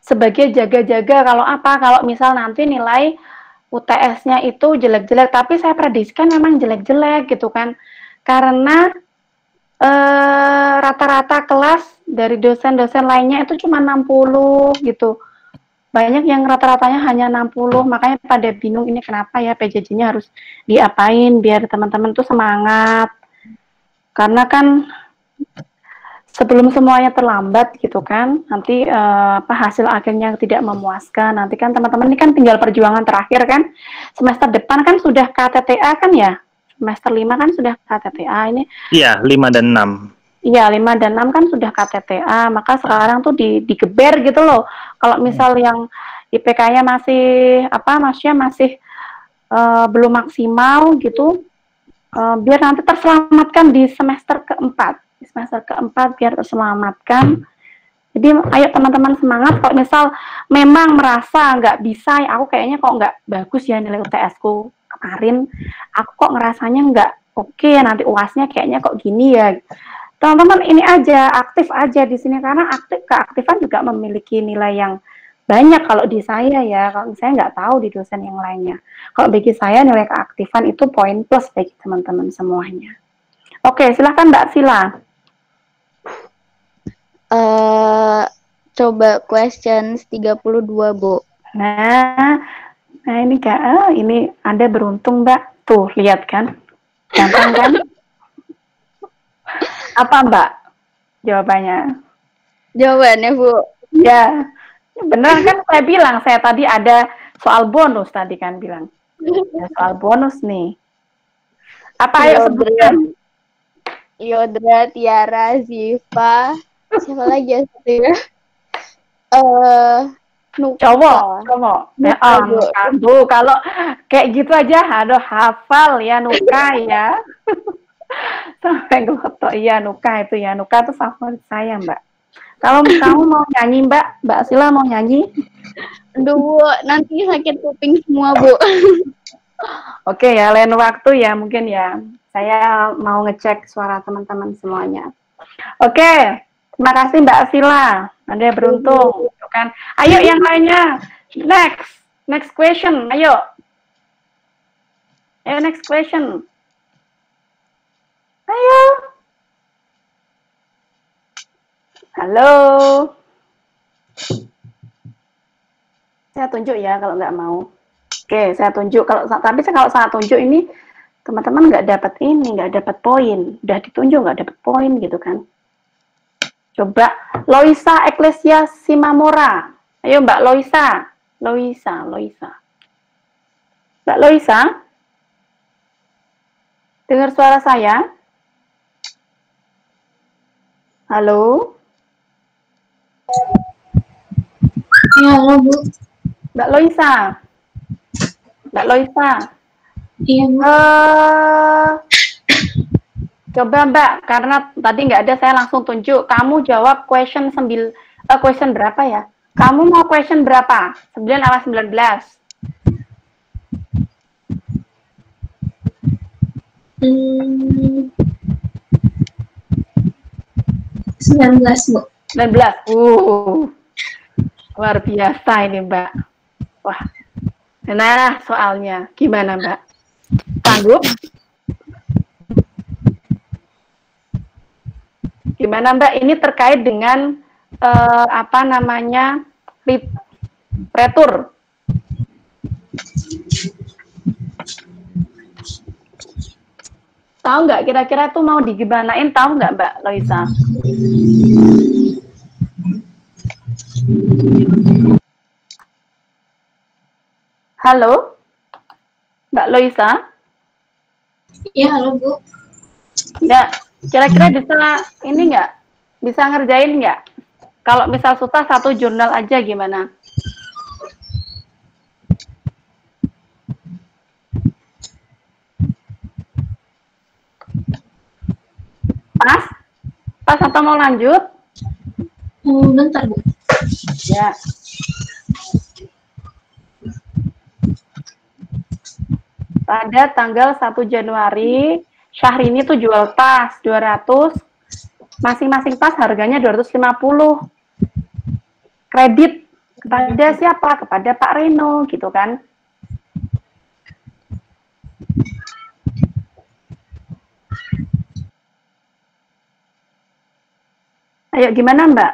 A: sebagai jaga-jaga kalau misal nanti nilai UTS-nya itu jelek-jelek, tapi saya prediksikan memang jelek-jelek gitu kan. Karena rata-rata kelas dari dosen-dosen lainnya itu cuma 60 gitu. Banyak yang rata-ratanya hanya 60, makanya pada bingung ini kenapa ya PJJ-nya harus diapain biar teman-teman tuh semangat. Karena kan sebelum semuanya terlambat gitu kan, nanti hasil akhirnya tidak memuaskan. Nanti kan teman-teman ini kan tinggal perjuangan terakhir kan. Semester depan kan sudah KTTA kan ya? Semester 5 kan sudah KTTA ini.
B: Iya, 5 dan 6.
A: Iya, 5 dan 6 kan sudah KTTA, maka sekarang tuh digeber gitu loh. Kalau misal yang IPK-nya maksudnya masih belum maksimal gitu, biar nanti terselamatkan di semester keempat. Di semester keempat biar terselamatkan. Jadi ayo teman-teman semangat. Kalau misal memang merasa nggak bisa, aku kayaknya kok nggak bagus ya nilai UTS-ku kemarin, aku kok ngerasanya nggak oke, nanti UAS-nya kayaknya kok gini ya. Teman-teman ini aja, aktif aja di sini, karena keaktifan juga memiliki nilai yang banyak kalau di saya ya. Kalau saya nggak tahu di dosen yang lainnya. Kalau bagi saya nilai keaktifan itu poin plus bagi teman-teman semuanya. Oke, silahkan Mbak Sila.
I: Coba questions 32, Bu.
A: Nah ini Kak, ini Anda beruntung Mbak. Tuh, lihat kan? Gampang kan? Apa Mbak jawabannya?
I: Jawabannya, Bu.
A: Ya, benar kan saya bilang, saya tadi ada soal bonus tadi kan bilang. Ada soal bonus nih. Apa ayo sebutkan?
I: Yodra, Tiara, Ziva, siapa lagi ya? Nuka.
A: Cowok.
I: Nuka, Bu.
A: Bu, kalau kayak gitu aja, aduh hafal ya Nuka ya. Sampai ngelotok, iya Nuka itu ya. Nuka itu favorit saya, Mbak. Kalau kamu mau nyanyi, Mbak Sila mau nyanyi?
I: Aduh, Bu, nanti sakit kuping semua, Bu.
A: Oke ya, lain waktu ya mungkin ya. Saya mau ngecek suara teman-teman semuanya. Oke, terima kasih Mbak Sila. Anda beruntung, kan? Ayo yang lainnya. Next question. Ayo, next question. Ayo. Halo. Saya tunjuk ya kalau nggak mau. Oke, saya tunjuk. Tapi kalau saya tunjuk ini teman-teman nggak dapat poin. Udah ditunjuk nggak dapat poin gitu kan? Coba Loisa Ecclesia Simamora. Ayo Mbak Loisa. Mbak Loisa, dengar suara saya? Halo?
J: Ya, halo Bu.
A: Mbak Loisa.
J: Iya, Bu.
A: Coba Mbak, karena tadi nggak ada, saya langsung tunjuk. Kamu jawab question berapa ya? Kamu mau question berapa? 9 atau 19?
J: 19, Bu.
A: 19. Luar biasa ini Mbak. Wah, nah soalnya gimana Mbak? Sanggup? Gimana Mbak? Ini terkait dengan apa namanya retur. Tahu nggak kira-kira itu mau digimanain? Tahu nggak Mbak Loisa? Halo, Mbak Loisa?
J: Iya, halo Bu.
A: Ya, kira-kira bisa ini nggak? Bisa ngerjain nggak? Kalau misal susah satu jurnal aja gimana? Pas atau mau lanjut?
J: Bentar, Bu.
A: Ya. Pada tanggal 1 Januari, Syahrini tuh jual tas 200, masing-masing tas harganya 250. Kredit kepada siapa? Kepada Pak Reno, gitu kan? Ayo, gimana Mbak?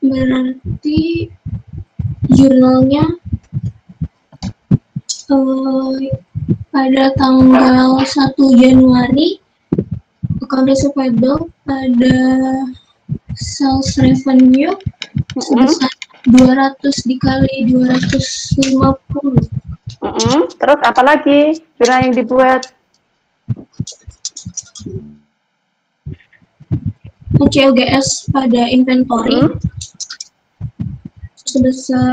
J: Berarti jurnalnya pada tanggal 1 Januari account receivable pada sales revenue sebesar 200 dikali 250.
A: Terus apa lagi jurnal yang dibuat?
J: COGS pada inventory sebesar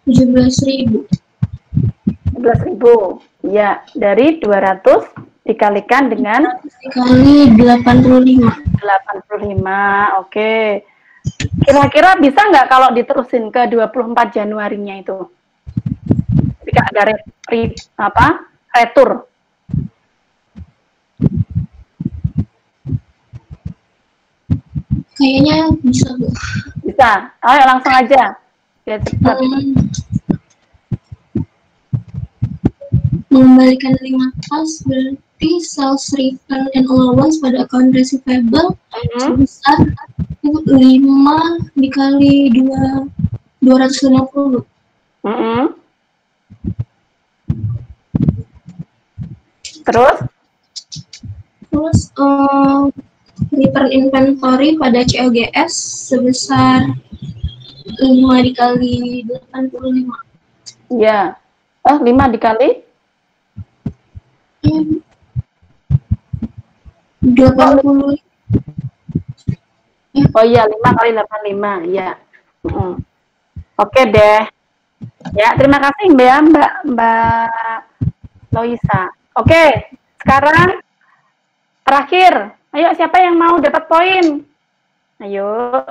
J: 17.000.
A: 17.000. Ya, dari 200 dikalikan dengan
J: dikali 85.
A: 85. Oke. Kira-kira bisa nggak kalau diterusin ke 24 Januarinya itu? Jika ada retur.
J: Kayaknya bisa, Bu.
A: Bisa. Ayo langsung aja. Biar cepat.
J: Mengembalikan 5 tas berarti sales return and allowance pada account receivable sebesar 5 dikali 250.
A: Terus
J: return inventory pada COGS sebesar 5 dikali 85.
A: Iya. 5 dikali?
J: 80.
A: Oh iya, 5 kali 85. Iya. Oke deh. Ya, terima kasih Mbak Loisa. Oke, sekarang terakhir. Ayo, siapa yang mau dapat poin? Ayo.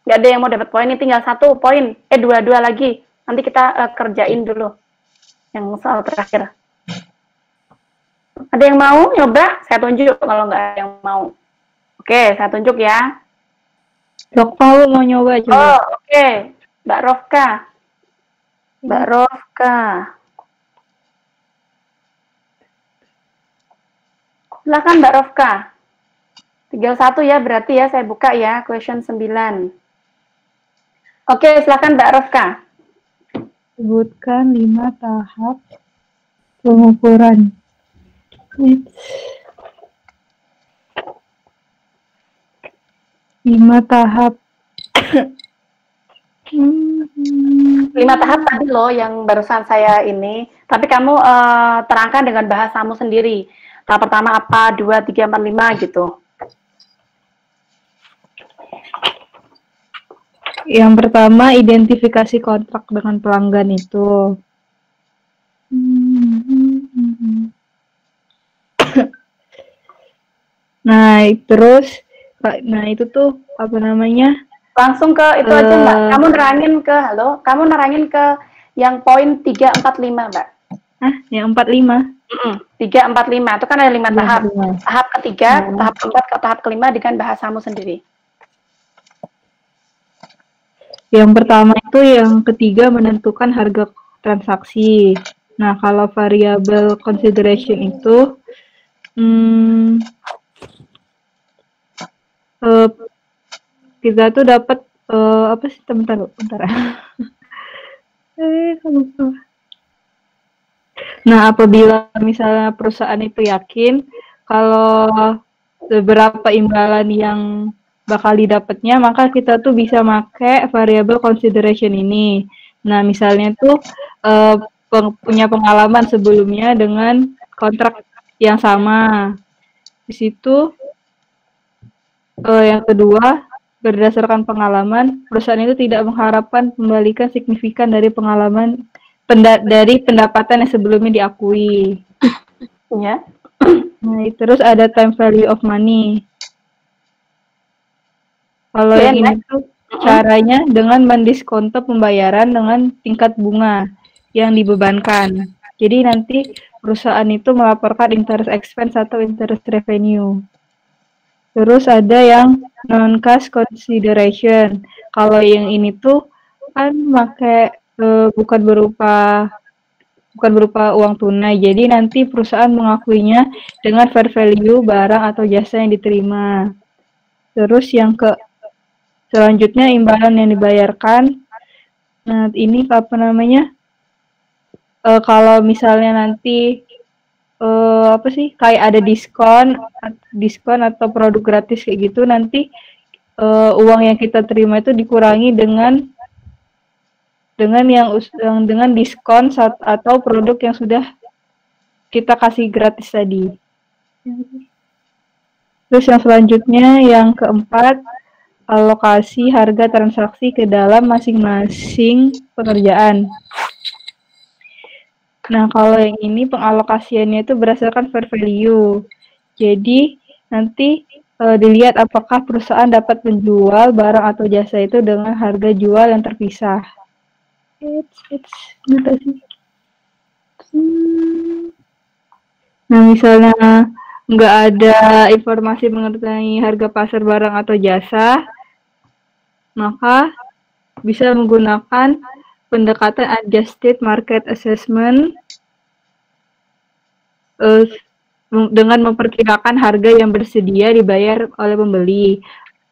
A: Nggak ada yang mau dapat poin, ini tinggal 1 poin. 2 lagi. Nanti kita kerjain dulu. Yang soal terakhir. Ada yang mau nyoba? Saya tunjuk kalau nggak ada yang mau. Oke, saya tunjuk ya.
C: Rofka mau nyoba coba.
A: Oh, oke. Mbak Rofka. Mbak Rofka. Silakan Mbak Rofka. Tinggal 1 ya, berarti ya saya buka ya, question 9. Oke, silakan Mbak Rofka.
C: Sebutkan 5 tahap pengukuran. 5 tahap.
A: 5 tahap tadi loh yang barusan saya ini. Tapi kamu terangkan dengan bahasamu sendiri. Tahap pertama apa, 2, 3, 4, 5 gitu.
C: Yang pertama, identifikasi kontrak dengan pelanggan itu. Nah, terus, itu tuh apa namanya?
A: Langsung ke itu aja Mbak. Kamu nerangin ke yang poin 3, 4, 5 Mbak.
C: Yang 45?
A: 3, 4, 5. Itu kan ada 5 tahap. Tahap ketiga, tahap keempat, ke tahap kelima dengan bahasamu sendiri.
C: Yang pertama itu yang ketiga menentukan harga transaksi. Nah, kalau variable consideration itu kita tuh dapat apa sih? Bentar. Nah, apabila misalnya perusahaan itu yakin kalau beberapa imbalan yang bakal didapatnya, maka kita tuh bisa pakai variable consideration ini. Nah, misalnya tuh punya pengalaman sebelumnya dengan kontrak yang sama. Di situ yang kedua, berdasarkan pengalaman, perusahaan itu tidak mengharapkan pembalikan signifikan dari pengalaman dari pendapatan yang sebelumnya diakui.
A: Ya.
C: Nah, terus ada time value of money. Kalau yang ini tuh caranya dengan mendiskonto pembayaran dengan tingkat bunga yang dibebankan. Jadi nanti perusahaan itu melaporkan interest expense atau interest revenue. Terus ada yang non-cash consideration. Kalau yang ini tuh kan pakai bukan berupa uang tunai. Jadi nanti perusahaan mengakuinya dengan fair value barang atau jasa yang diterima. Terus yang selanjutnya imbalan yang dibayarkan. Nah, ini apa namanya? Kalau misalnya nanti kayak ada diskon atau produk gratis kayak gitu, nanti uang yang kita terima itu dikurangi dengan diskon atau produk yang sudah kita kasih gratis tadi. Terus yang selanjutnya yang keempat, alokasi harga transaksi ke dalam masing-masing pekerjaan. Nah, kalau yang ini pengalokasiannya itu berdasarkan fair value. Jadi, nanti dilihat apakah perusahaan dapat menjual barang atau jasa itu dengan harga jual yang terpisah. Nah, misalnya nggak ada informasi mengenai harga pasar barang atau jasa, maka bisa menggunakan pendekatan adjusted market assessment dengan memperkirakan harga yang bersedia dibayar oleh pembeli.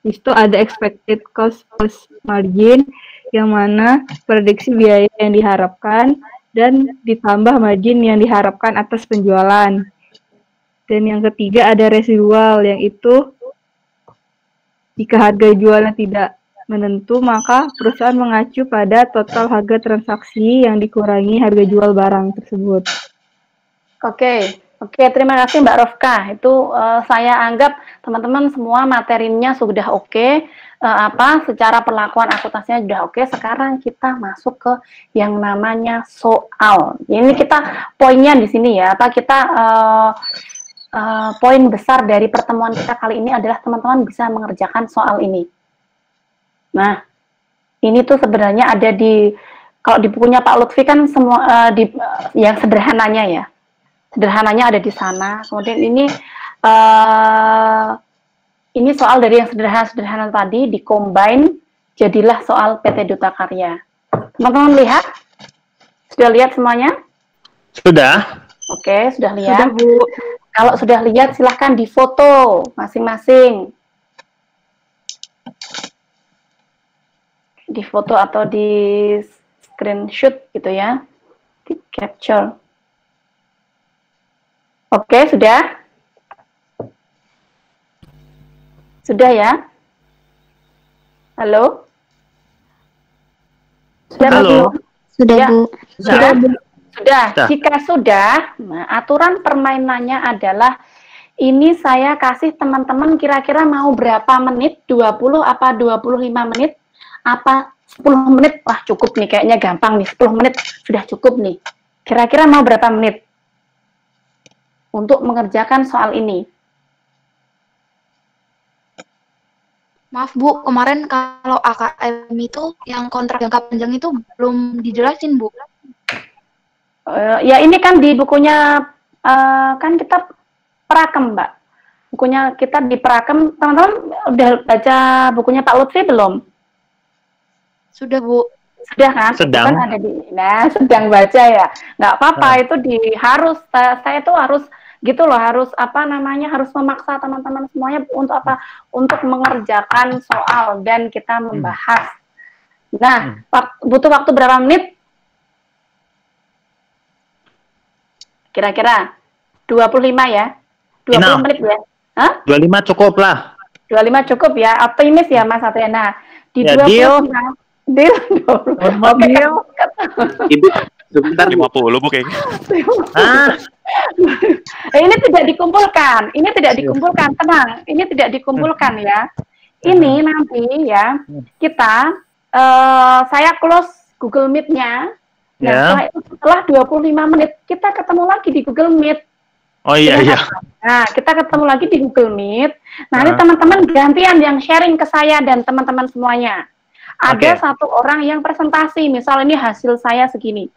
C: Itu ada expected cost plus margin, yang mana prediksi biaya yang diharapkan dan ditambah margin yang diharapkan atas penjualan. Dan yang ketiga ada residual, yang itu jika harga jualnya tidak menentu, maka perusahaan mengacu pada total harga transaksi yang dikurangi harga jual barang tersebut.
A: Oke, terima kasih Mbak Rofka. Itu saya anggap teman-teman semua materinya sudah oke. Secara perlakuan akuntansinya sudah oke. Sekarang kita masuk ke yang namanya soal. Ini kita poinnya di sini ya. Poin besar dari pertemuan kita kali ini adalah teman-teman bisa mengerjakan soal ini. Nah, ini tuh sebenarnya ada kalau di bukunya Pak Lutfi kan semua yang sederhananya ya. Sederhananya ada di sana. Kemudian ini soal dari yang sederhana tadi dikombin jadilah soal PT Duta Karya. Teman-teman lihat? Sudah lihat semuanya?
B: Sudah.
A: Oke, sudah lihat.
C: Sudah, Bu.
A: Kalau sudah lihat silahkan difoto masing-masing. Difoto atau di screenshot gitu ya. Di capture. Oke, sudah? Sudah ya? Halo? Sudah,
B: Halo.
A: Bu?
I: Sudah,
A: Ya.
I: Bu.
A: Sudah? Sudah.
B: Sudah.
A: Jika sudah, nah, aturan permainannya adalah ini saya kasih teman-teman kira-kira mau berapa menit? 20 apa 25 menit? Apa 10 menit? Wah, cukup nih, kayaknya gampang nih. 10 menit sudah cukup nih. Kira-kira mau berapa menit untuk mengerjakan soal ini?
K: Maaf Bu, kemarin kalau AKM itu yang kontrak jangka panjang itu belum dijelasin Bu.
A: Ya ini kan di bukunya kan kita Perakem, Mbak. Bukunya kita di Perakem. Teman-teman udah baca bukunya Pak Lutfi belum?
K: Sudah Bu.
A: Sudah kan?
B: Sedang.
A: Kan ada sedang baca ya. Nggak apa-apa, itu saya tuh harus gitu loh, harus harus memaksa teman-teman semuanya untuk apa? Untuk mengerjakan soal dan kita membahas. Nah, butuh waktu berapa menit? Kira-kira 25 ya? 20 menit ya? Hah?
B: 25 cukup lah.
A: 25 cukup ya? Optimis ya Mas Atriana? Di
B: Ya,
A: 25 deal.
L: Ibu, sebentar
F: 50 Bu kayaknya.
A: Ini tidak dikumpulkan. Ini tidak dikumpulkan. Tenang. Ini tidak dikumpulkan ya. Ini nanti ya kita saya close Google Meet-nya. Nah, setelah 25 menit kita ketemu lagi di Google Meet.
B: Oh iya.
A: Nah, kita ketemu lagi di Google Meet. Nanti teman-teman gantian yang sharing ke saya dan teman-teman semuanya. Ada satu orang yang presentasi, misal ini hasil saya segini.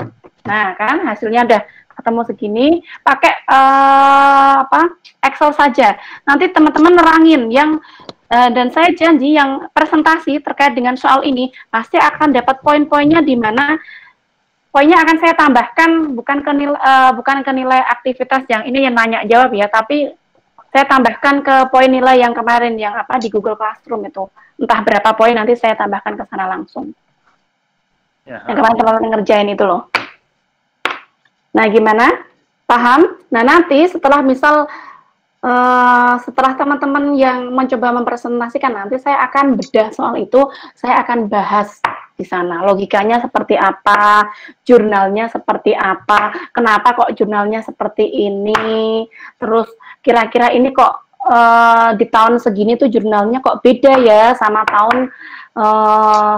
A: Nah, kan hasilnya udah ketemu segini, pakai Excel saja. Nanti teman-teman nerangin yang dan saya janji yang presentasi terkait dengan soal ini pasti akan dapat poin-poinnya, di mana poinnya akan saya tambahkan bukan ke nilai aktivitas yang ini yang nanya jawab ya, tapi saya tambahkan ke poin nilai yang kemarin yang di Google Classroom itu. Entah berapa poin nanti saya tambahkan ke sana langsung. Yang kemarin teman-teman ngerjain itu loh. Nah, gimana? Paham? Nah, nanti setelah setelah teman-teman yang mencoba mempresentasikan, nanti saya akan bedah soal itu, saya akan bahas di sana. Logikanya seperti apa, jurnalnya seperti apa, kenapa kok jurnalnya seperti ini, terus kira-kira ini kok di tahun segini tuh jurnalnya kok beda ya sama tahun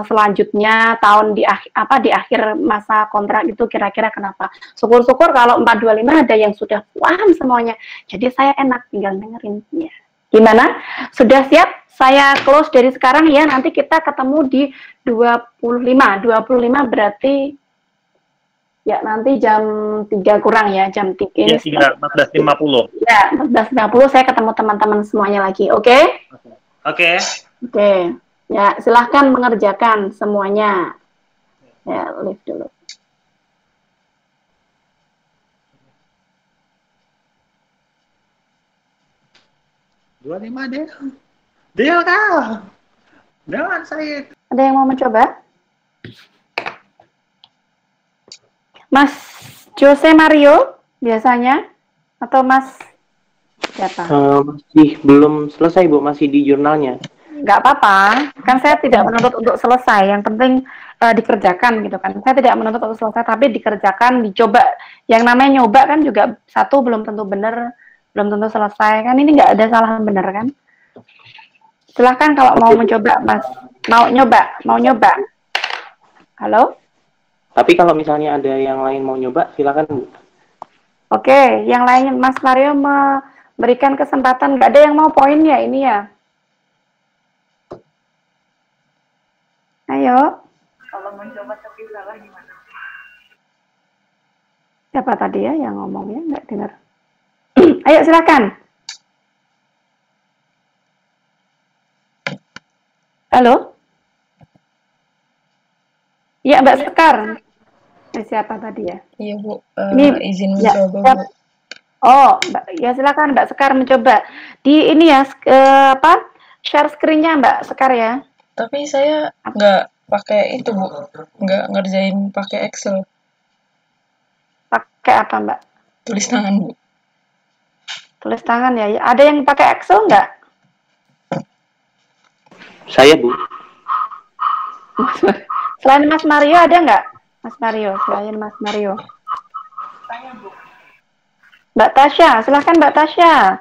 A: selanjutnya, tahun di akhir masa kontrak itu kira-kira kenapa. Syukur-syukur kalau 425 ada yang sudah paham semuanya, jadi saya enak tinggal dengerin ya. Gimana? Sudah siap? Saya close dari sekarang ya, nanti kita ketemu di 25 berarti ya nanti jam 3 kurang ya, jam 3 ini.
B: Ya, 14.50.
A: Ya, 14.50 saya ketemu teman-teman semuanya lagi, oke?
B: Oke.
A: Ya, silahkan mengerjakan semuanya. Ya, live dulu.
B: Dia kah? Jangan saya.
A: Ada yang mau mencoba? Mas Jose Mario biasanya atau Mas siapa?
L: Masih belum selesai Bu, masih di jurnalnya.
A: nggak apa-apa. Kan saya tidak menuntut untuk selesai. Yang penting dikerjakan gitu kan. Saya tidak menuntut untuk selesai, tapi dikerjakan, dicoba. Yang namanya nyoba kan juga satu belum tentu benar, belum tentu selesai kan. Ini nggak ada salah benar kan. Silahkan kalau mau mencoba, Mas. Mau nyoba. Halo?
L: Tapi kalau misalnya ada yang lain mau nyoba, silakan Bu.
A: Oke, yang lain Mas Mario memberikan kesempatan. Nggak ada yang mau poin ya ini ya? Ayo.
D: Kalau mencoba tapi salah gimana?
A: Siapa tadi ya yang ngomongnya? Nggak dengar. Ayo silakan. Halo? Ya, Mbak Sekar. Siapa tadi ya?
M: Iya, Bu.
A: Ini
M: Izin
A: ya,
M: mencoba, Bu.
A: Oh, Mbak, ya silakan Mbak Sekar mencoba. Di ini ya, apa? Share screen-nya Mbak Sekar ya.
M: Tapi saya nggak pakai itu, Bu. Nggak ngerjain pakai Excel.
A: Pakai apa, Mbak?
M: Tulis tangan, Bu.
A: Tulis tangan ya. Ada yang pakai Excel nggak?
L: Saya, Bu.
A: Selain Mas Mario ada nggak? Mas Mario, selain Mas Mario.
D: Saya, Bu.
A: Mbak Tasya, silahkan Mbak Tasya.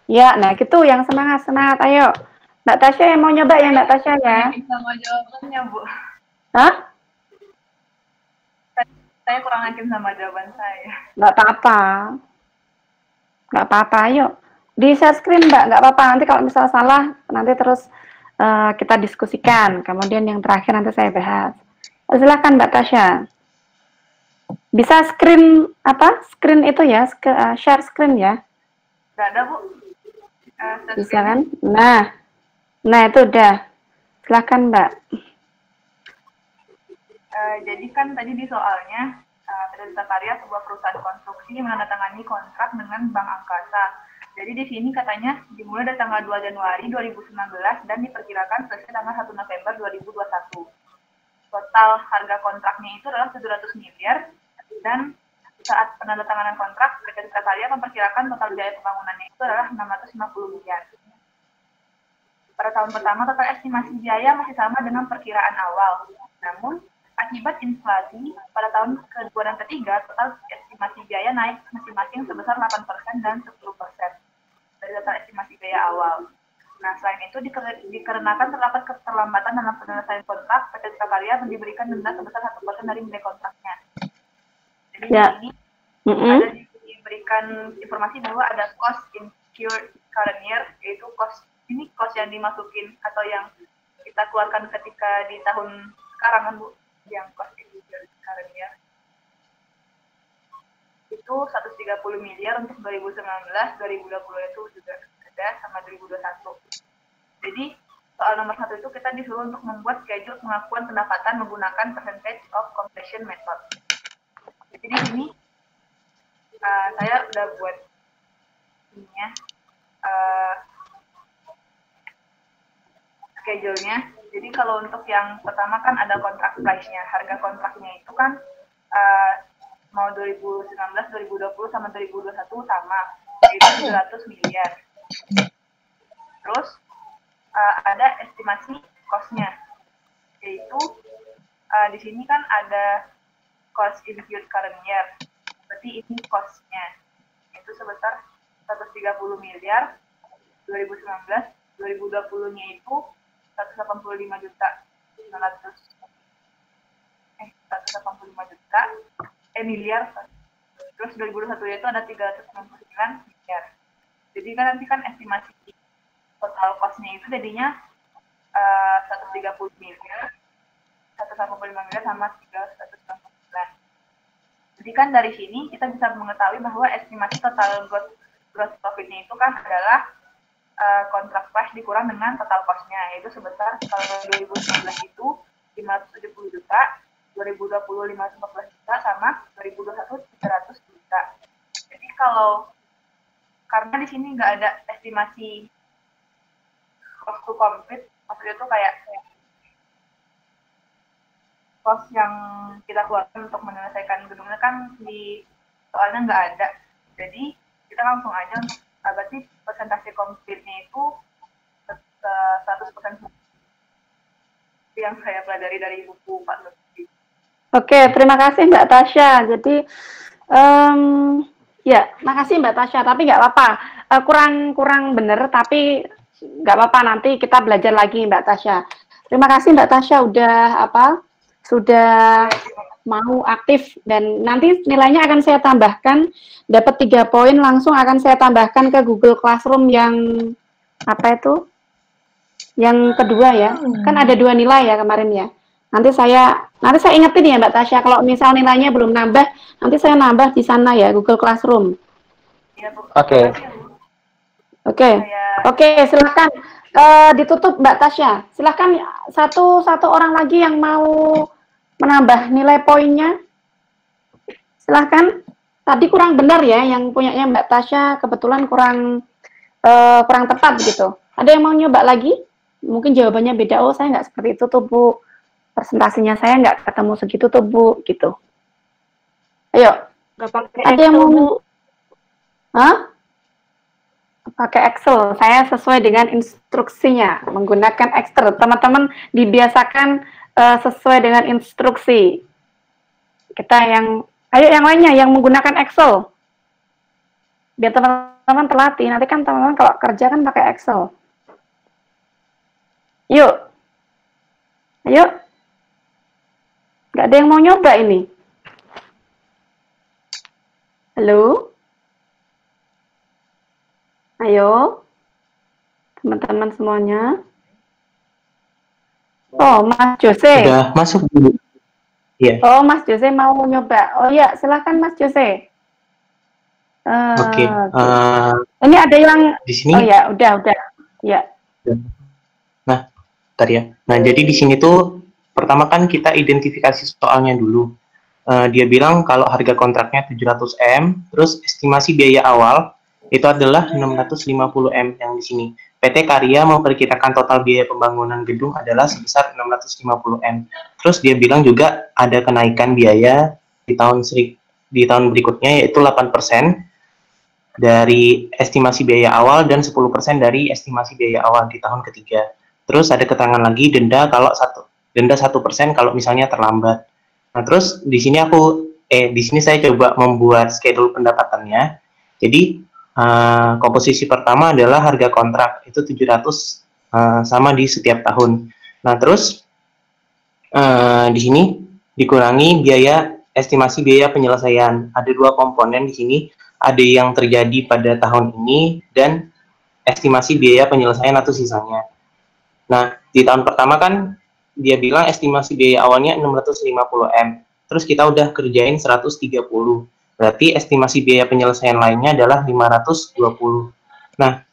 A: Ya, nah gitu yang semangat, ayo. Mbak Tasya yang mau nyoba ya Mbak Tasya ya.
D: Sama jawabannya, Bu.
A: Hah?
D: Saya kurang yakin sama jawaban saya.
A: Nggak apa-apa. Nggak apa-apa, ayo. Di share screen Mbak, nggak apa-apa. Nanti kalau misalnya salah, nanti terus kita diskusikan. Kemudian yang terakhir nanti saya bahas. Silakan Mbak Tasya. Bisa screen apa? Screen itu ya, share screen ya.
D: Nggak ada, Bu.
A: Bisa kan? Nah itu udah. Silakan Mbak.
D: Jadi kan tadi di soalnya PT Karya sebuah perusahaan konstruksi menandatangani kontrak dengan Bank Angkasa. Jadi di sini katanya dimulai dari tanggal 2 Januari 2019 dan diperkirakan selesai tanggal 1 November 2021. Total harga kontraknya itu adalah 700 miliar dan saat penandatanganan kontrak PT Karya memperkirakan total biaya pembangunannya itu adalah 650 miliar. Pada tahun pertama total estimasi biaya masih sama dengan perkiraan awal. Namun akibat inflasi pada tahun kedua dan ketiga total estimasi biaya naik masing-masing sebesar 8% dan 10% dari total estimasi biaya awal. Nah, selain itu dikarenakan terdapat keterlambatan dalam penyelesaian kontrak, PT Karya diberikan denda sebesar 1% dari nilai kontraknya. Jadi
A: Ya.
D: di sini ada diberikan informasi bahwa ada cost incurred current year, yaitu cost yang dimasukin atau yang kita keluarkan ketika di tahun sekarang kan Bu, yang cost incurred current year. Itu 130 miliar untuk 2019, 2020 itu juga ada sama 2021. Jadi soal nomor 1 itu kita disuruh untuk membuat schedule pengakuan pendapatan menggunakan percentage of completion method. Jadi di sini saya udah buat ininya schedule-nya. Jadi kalau untuk yang pertama kan ada kontrak price-nya, harga kontraknya itu kan mau 2019, 2020 sama 2021 sama, yaitu 700 miliar. Terus ada estimasi cost-nya, yaitu di sini kan ada cost incurred current year, berarti ini cost-nya, itu sebesar 130 miliar, 2019, 2020-nya itu 185 juta, 185 juta, miliar, terus 2021 itu ada 399 miliar. Jadi kan nanti kan estimasi total cost-nya itu jadinya 130 miliar, 185 miliar sama 399. Jadi kan dari sini kita bisa mengetahui bahwa estimasi total gross profit-nya itu kan adalah kontrak price dikurang dengan total cost-nya, yaitu sebesar kalau 2019 itu 570 juta, 2020 514 juta, sama 2021 300 juta. Jadi kalau karena di sini nggak ada estimasi cost to complete, maksudnya itu kayak cost yang kita keluarkan untuk menyelesaikan gedungnya kan di soalnya nggak ada. Jadi kita langsung aja untuk berarti persentase komplitnya itu 100% yang saya pelajari dari buku Pak Lutfi.
A: Oke, terima kasih Mbak Tasya. Jadi ya, makasih Mbak Tasya. Tapi nggak apa-apa, kurang bener. Tapi nggak apa-apa, nanti kita belajar lagi Mbak Tasya. Terima kasih Mbak Tasya sudah mau aktif, dan nanti nilainya akan saya tambahkan, dapat 3 poin langsung akan saya tambahkan ke Google Classroom yang apa itu? Yang kedua ya. Kan ada 2 nilai ya kemarin ya. Nanti saya ingetin ya Mbak Tasya, kalau misal nilainya belum nambah, nanti saya nambah di sana ya, Google Classroom. Oke, silakan ditutup Mbak Tasya. Silakan satu orang lagi yang mau menambah nilai poinnya. Silakan. Tadi kurang benar ya, yang punyanya Mbak Tasya kebetulan kurang tepat gitu. Ada yang mau nyoba lagi? Mungkin jawabannya beda. Oh, saya nggak seperti itu tuh Bu. Presentasinya saya nggak ketemu segitu tuh Bu, gitu. Ayo. Ada yang mau? Hah? Pakai Excel. Saya sesuai dengan instruksinya menggunakan Excel. Teman-teman dibiasakan sesuai dengan instruksi. Ayo yang lainnya yang menggunakan Excel. Biar teman-teman terlatih. Nanti kan teman-teman kalau kerja kan pakai Excel. Yuk. Ayo. Nggak ada yang mau nyoba ini. Halo? Ayo. Teman-teman semuanya. Oh, Mas Jose.
L: Udah masuk dulu. Iya.
A: Oh, Mas Jose mau nyoba. Oh ya, silakan Mas Jose.
L: Oke.
A: Ini ada yang
L: di sini.
A: Oh ya, udah. Ya.
L: Nah, bentar ya. Nah, jadi di sini tuh pertama kan kita identifikasi soalnya dulu. Dia bilang kalau harga kontraknya 700M, terus estimasi biaya awal itu adalah 650M yang di sini. PT Karya memperkirakan total biaya pembangunan gedung adalah sebesar 650M. Terus dia bilang juga ada kenaikan biaya di tahun berikutnya, yaitu 8% dari estimasi biaya awal dan 10% dari estimasi biaya awal di tahun ketiga. Terus ada keterangan lagi denda 1% kalau misalnya terlambat. Nah, terus di sini saya coba membuat schedule pendapatannya. Jadi komposisi pertama adalah harga kontrak itu 700 sama di setiap tahun. Nah, terus di sini dikurangi estimasi biaya penyelesaian. Ada 2 komponen di sini, ada yang terjadi pada tahun ini dan estimasi biaya penyelesaian atau sisanya. Nah, di tahun pertama kan dia bilang estimasi biaya awalnya 650M. Terus kita udah kerjain 130. Berarti estimasi biaya penyelesaian lainnya adalah 520. Nah,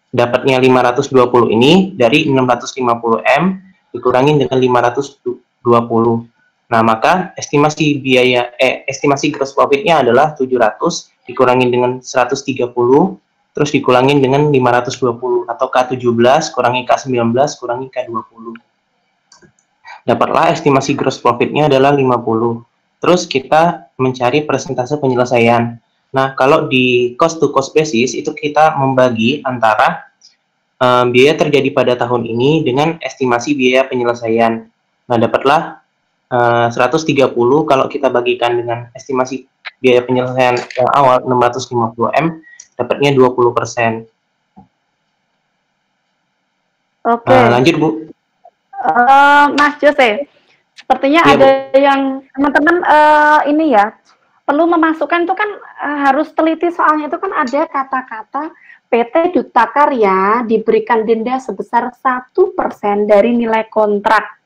L: dapatnya 520 ini dari 650M dikurangin dengan 520. Nah, maka estimasi gross profit-nya adalah 700 dikurangin dengan 130, terus dikurangin dengan 520 atau K17 kurangi K19 kurangi K20. Dapatlah estimasi gross profit-nya adalah 50. Terus kita mencari persentase penyelesaian. Nah, kalau di cost to cost basis itu kita membagi antara biaya terjadi pada tahun ini dengan estimasi biaya penyelesaian. Nah, dapatlah 130 kalau kita bagikan dengan estimasi biaya penyelesaian yang awal 650M, dapatnya 20%.
A: Oke.
L: Lanjut, Bu.
A: Mas Jose, sepertinya
L: Ya,
A: ada yang teman-teman ini ya, perlu memasukkan itu kan harus teliti, soalnya itu kan ada kata-kata PT Duta Karya diberikan denda sebesar 1% dari nilai kontrak,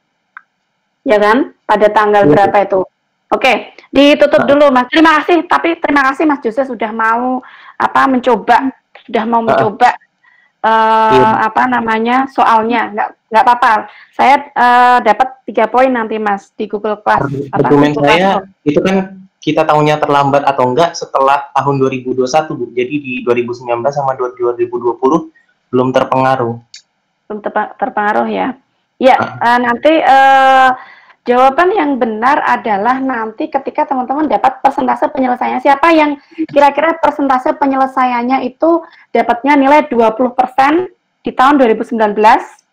A: ya kan? Pada tanggal berapa itu? Oke, ditutup dulu Mas. Terima kasih Mas Jose sudah mau mencoba soalnya. Nggak apa-apa. Saya dapat 3 poin nanti Mas di Google Class.
L: Dokumen saya itu kan kita tahunya terlambat atau enggak setelah tahun 2021, Bu. Jadi di 2019 sama 2020 belum terpengaruh.
A: Belum terpengaruh ya. Ya, nanti jawaban yang benar adalah nanti ketika teman-teman dapat persentase penyelesaiannya. Siapa yang kira-kira persentase penyelesaiannya itu dapatnya nilai 20%, di tahun 2019,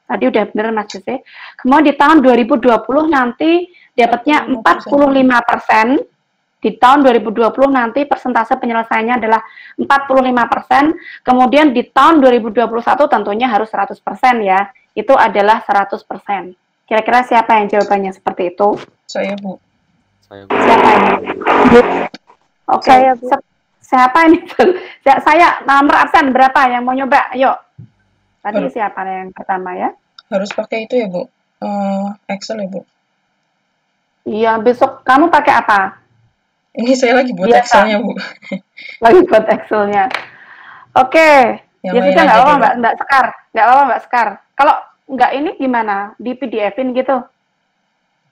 A: tadi udah bener Mas Jose. Kemudian di tahun 2020 nanti dapatnya 45%. Di tahun 2020 nanti persentase penyelesaiannya adalah 45%. Kemudian di tahun 2021 tentunya harus 100% ya. Itu adalah 100%. Kira-kira siapa yang jawabannya seperti itu?
M: Saya, Bu.
A: Siapa ini? Oke.
I: Saya, Bu.
A: Siapa ini? Saya nomor absen berapa yang mau nyoba? Ayo. Tadi siapa yang pertama ya?
M: Harus pakai itu ya, Bu. Excel ya, Bu.
A: Iya, besok kamu pakai apa?
M: Ini saya lagi buat
A: Biasa.
M: Excel-nya, Bu.
A: Lagi buat Excel-nya. Oke.
M: Yang
A: Ya
M: lain
A: sudah, nggak
M: aja
A: apa-apa,
M: dulu.
A: Mbak Sekar. Nggak apa-apa, Mbak Sekar. Kalau nggak ini gimana? Di PDF-in gitu?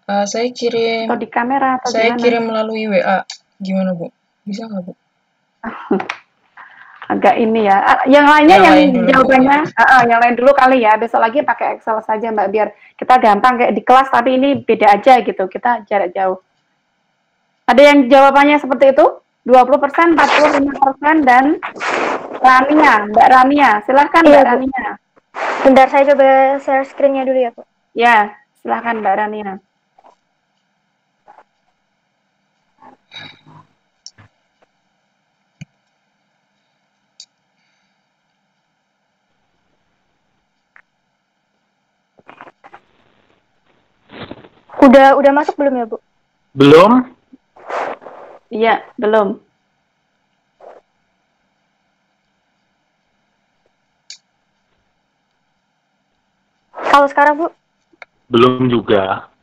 M: Saya kirim.
A: Atau di kamera atau
M: Saya
A: gimana?
M: kirim melalui WA. Gimana, Bu? Bisa nggak, Bu?
A: Agak ini ya. Yang lainnya
M: Yang
A: yang
M: lain dulu,
A: jawabannya, yang lain dulu kali ya. Besok lagi pakai Excel saja Mbak, biar kita gampang kayak di kelas, tapi ini beda aja gitu. Kita jarak jauh. Ada yang jawabannya seperti itu? 20%, 45%, dan Rania, Mbak Rania. Silahkan Mbak
I: Iya, Bu.
A: Rania.
I: Bentar, saya coba share screen-nya dulu ya, Bu.
A: Ya, silahkan Mbak Rania.
I: Udah masuk belum ya, Bu?
B: Belum?
A: Iya, belum.
I: Kalau sekarang, Bu?
B: Belum juga.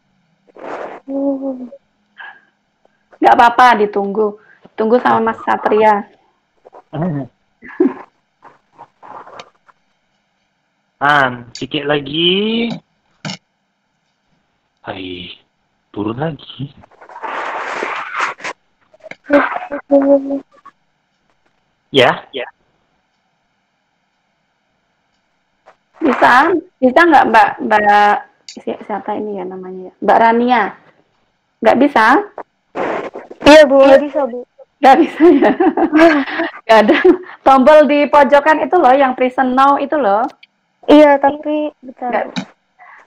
A: Nggak apa-apa, ditunggu. Tunggu sama Mas Satria.
B: Sedikit lagi. Hai, turun lagi. Ya.
A: Bisa nggak Mbak siapa ini ya namanya? Mbak Rania. Nggak bisa?
I: Iya, Bu, nggak bisa, Bu.
A: Nggak bisa ya. Nggak ada tombol di pojokan itu loh, yang present now itu loh.
I: Iya, tapi bentar.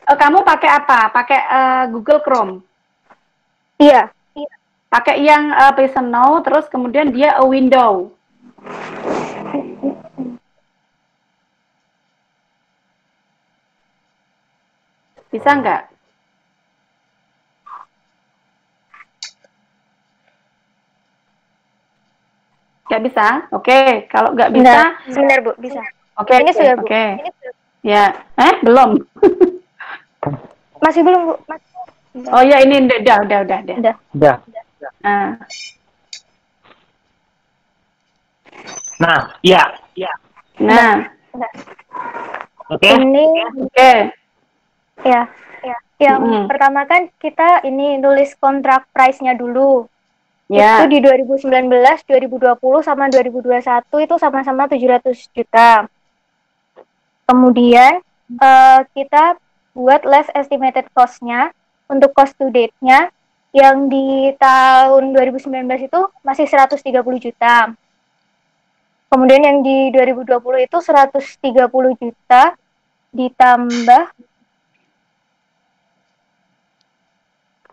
A: Kamu pakai apa? Pakai Google Chrome?
I: Iya.
A: Pakai yang present now, terus kemudian dia a window. Bisa nggak? Nggak bisa? Oke, kalau nggak bisa...
I: Sebentar, Bu, bisa.
A: Oke,
I: Ini sudah, Bu.
A: Oke. Ya, belum.
I: Masih belum, Bu.
A: Oh ya, ini udah.
B: Udah. Nah, ya.
A: Nah.
B: Oke.
I: Ini.
A: Oke.
I: Ya. Yang pertama kan kita ini nulis kontrak price-nya dulu.
A: Ya.
I: Itu di 2019, 2020 sama 2021 itu sama-sama 700 juta. Kemudian kita buat less estimated cost-nya untuk cost to date-nya yang di tahun 2019 itu masih 130 juta. Kemudian yang di 2020 itu 130 juta ditambah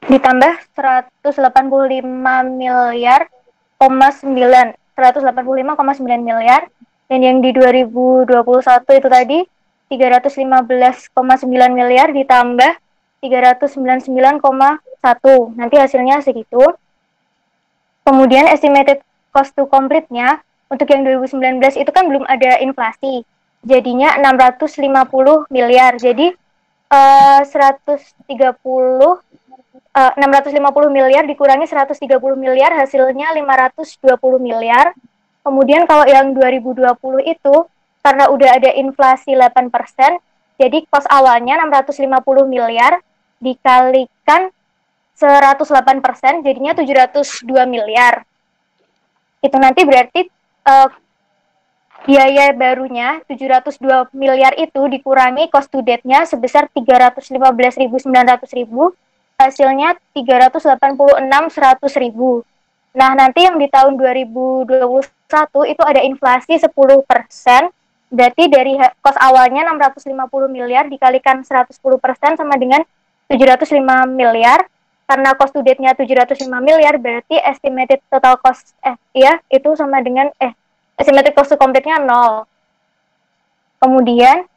I: 185,9 miliar, dan yang di 2021 itu tadi 315,9 miliar ditambah 399,1. Nanti hasilnya segitu. Kemudian estimated cost to complete-nya untuk yang 2019 itu kan belum ada inflasi. Jadinya 650 miliar. Jadi 650 miliar dikurangi 130 miliar, hasilnya 520 miliar. Kemudian kalau yang 2020 itu karena udah ada inflasi 8%, jadi cost awalnya 650 miliar dikalikan 108%, jadinya 702 miliar. Itu nanti berarti biaya barunya 702 miliar itu dikurangi cost to date-nya sebesar 315.900.000, hasilnya 386.100.000. Nah, nanti yang di tahun 2021 itu ada inflasi 10%, Berarti dari kos awalnya 650 miliar dikalikan 110% sama dengan 705 miliar. Karena cost to date-nya 705 miliar, berarti estimated total cost itu sama dengan estimated cost to complete-nya 0. Kemudian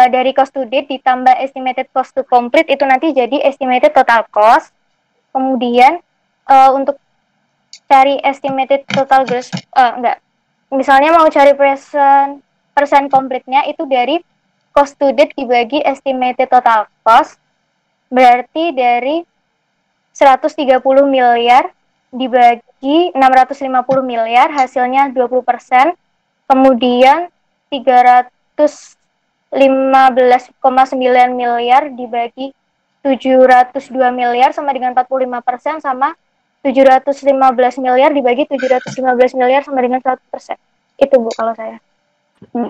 I: dari cost to date ditambah estimated cost to complete itu nanti jadi estimated total cost. Kemudian untuk cari estimated total gross misalnya mau cari persen complete-nya itu dari cost to date dibagi estimated total cost, berarti dari 130 miliar dibagi 650 miliar hasilnya 20%, kemudian 315,9 miliar dibagi 702 miliar sama dengan 45% sama 715 miliar dibagi 715 miliar sama dengan 100%. Itu Bu kalau saya.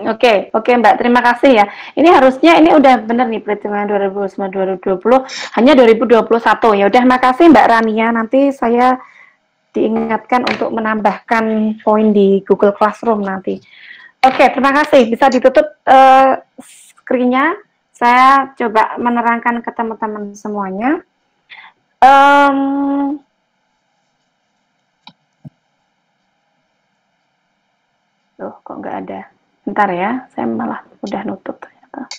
A: Oke, Mbak, terima kasih ya. Ini harusnya ini udah bener nih perhitungan 2020 hanya 2021. Ya udah, makasih Mbak Rania. Nanti saya diingatkan untuk menambahkan poin di Google Classroom nanti. Oke, terima kasih. Bisa ditutup screen-nya. Saya coba menerangkan ke teman-teman semuanya. Loh, kok nggak ada? Bentar ya, saya malah udah nutup ternyata.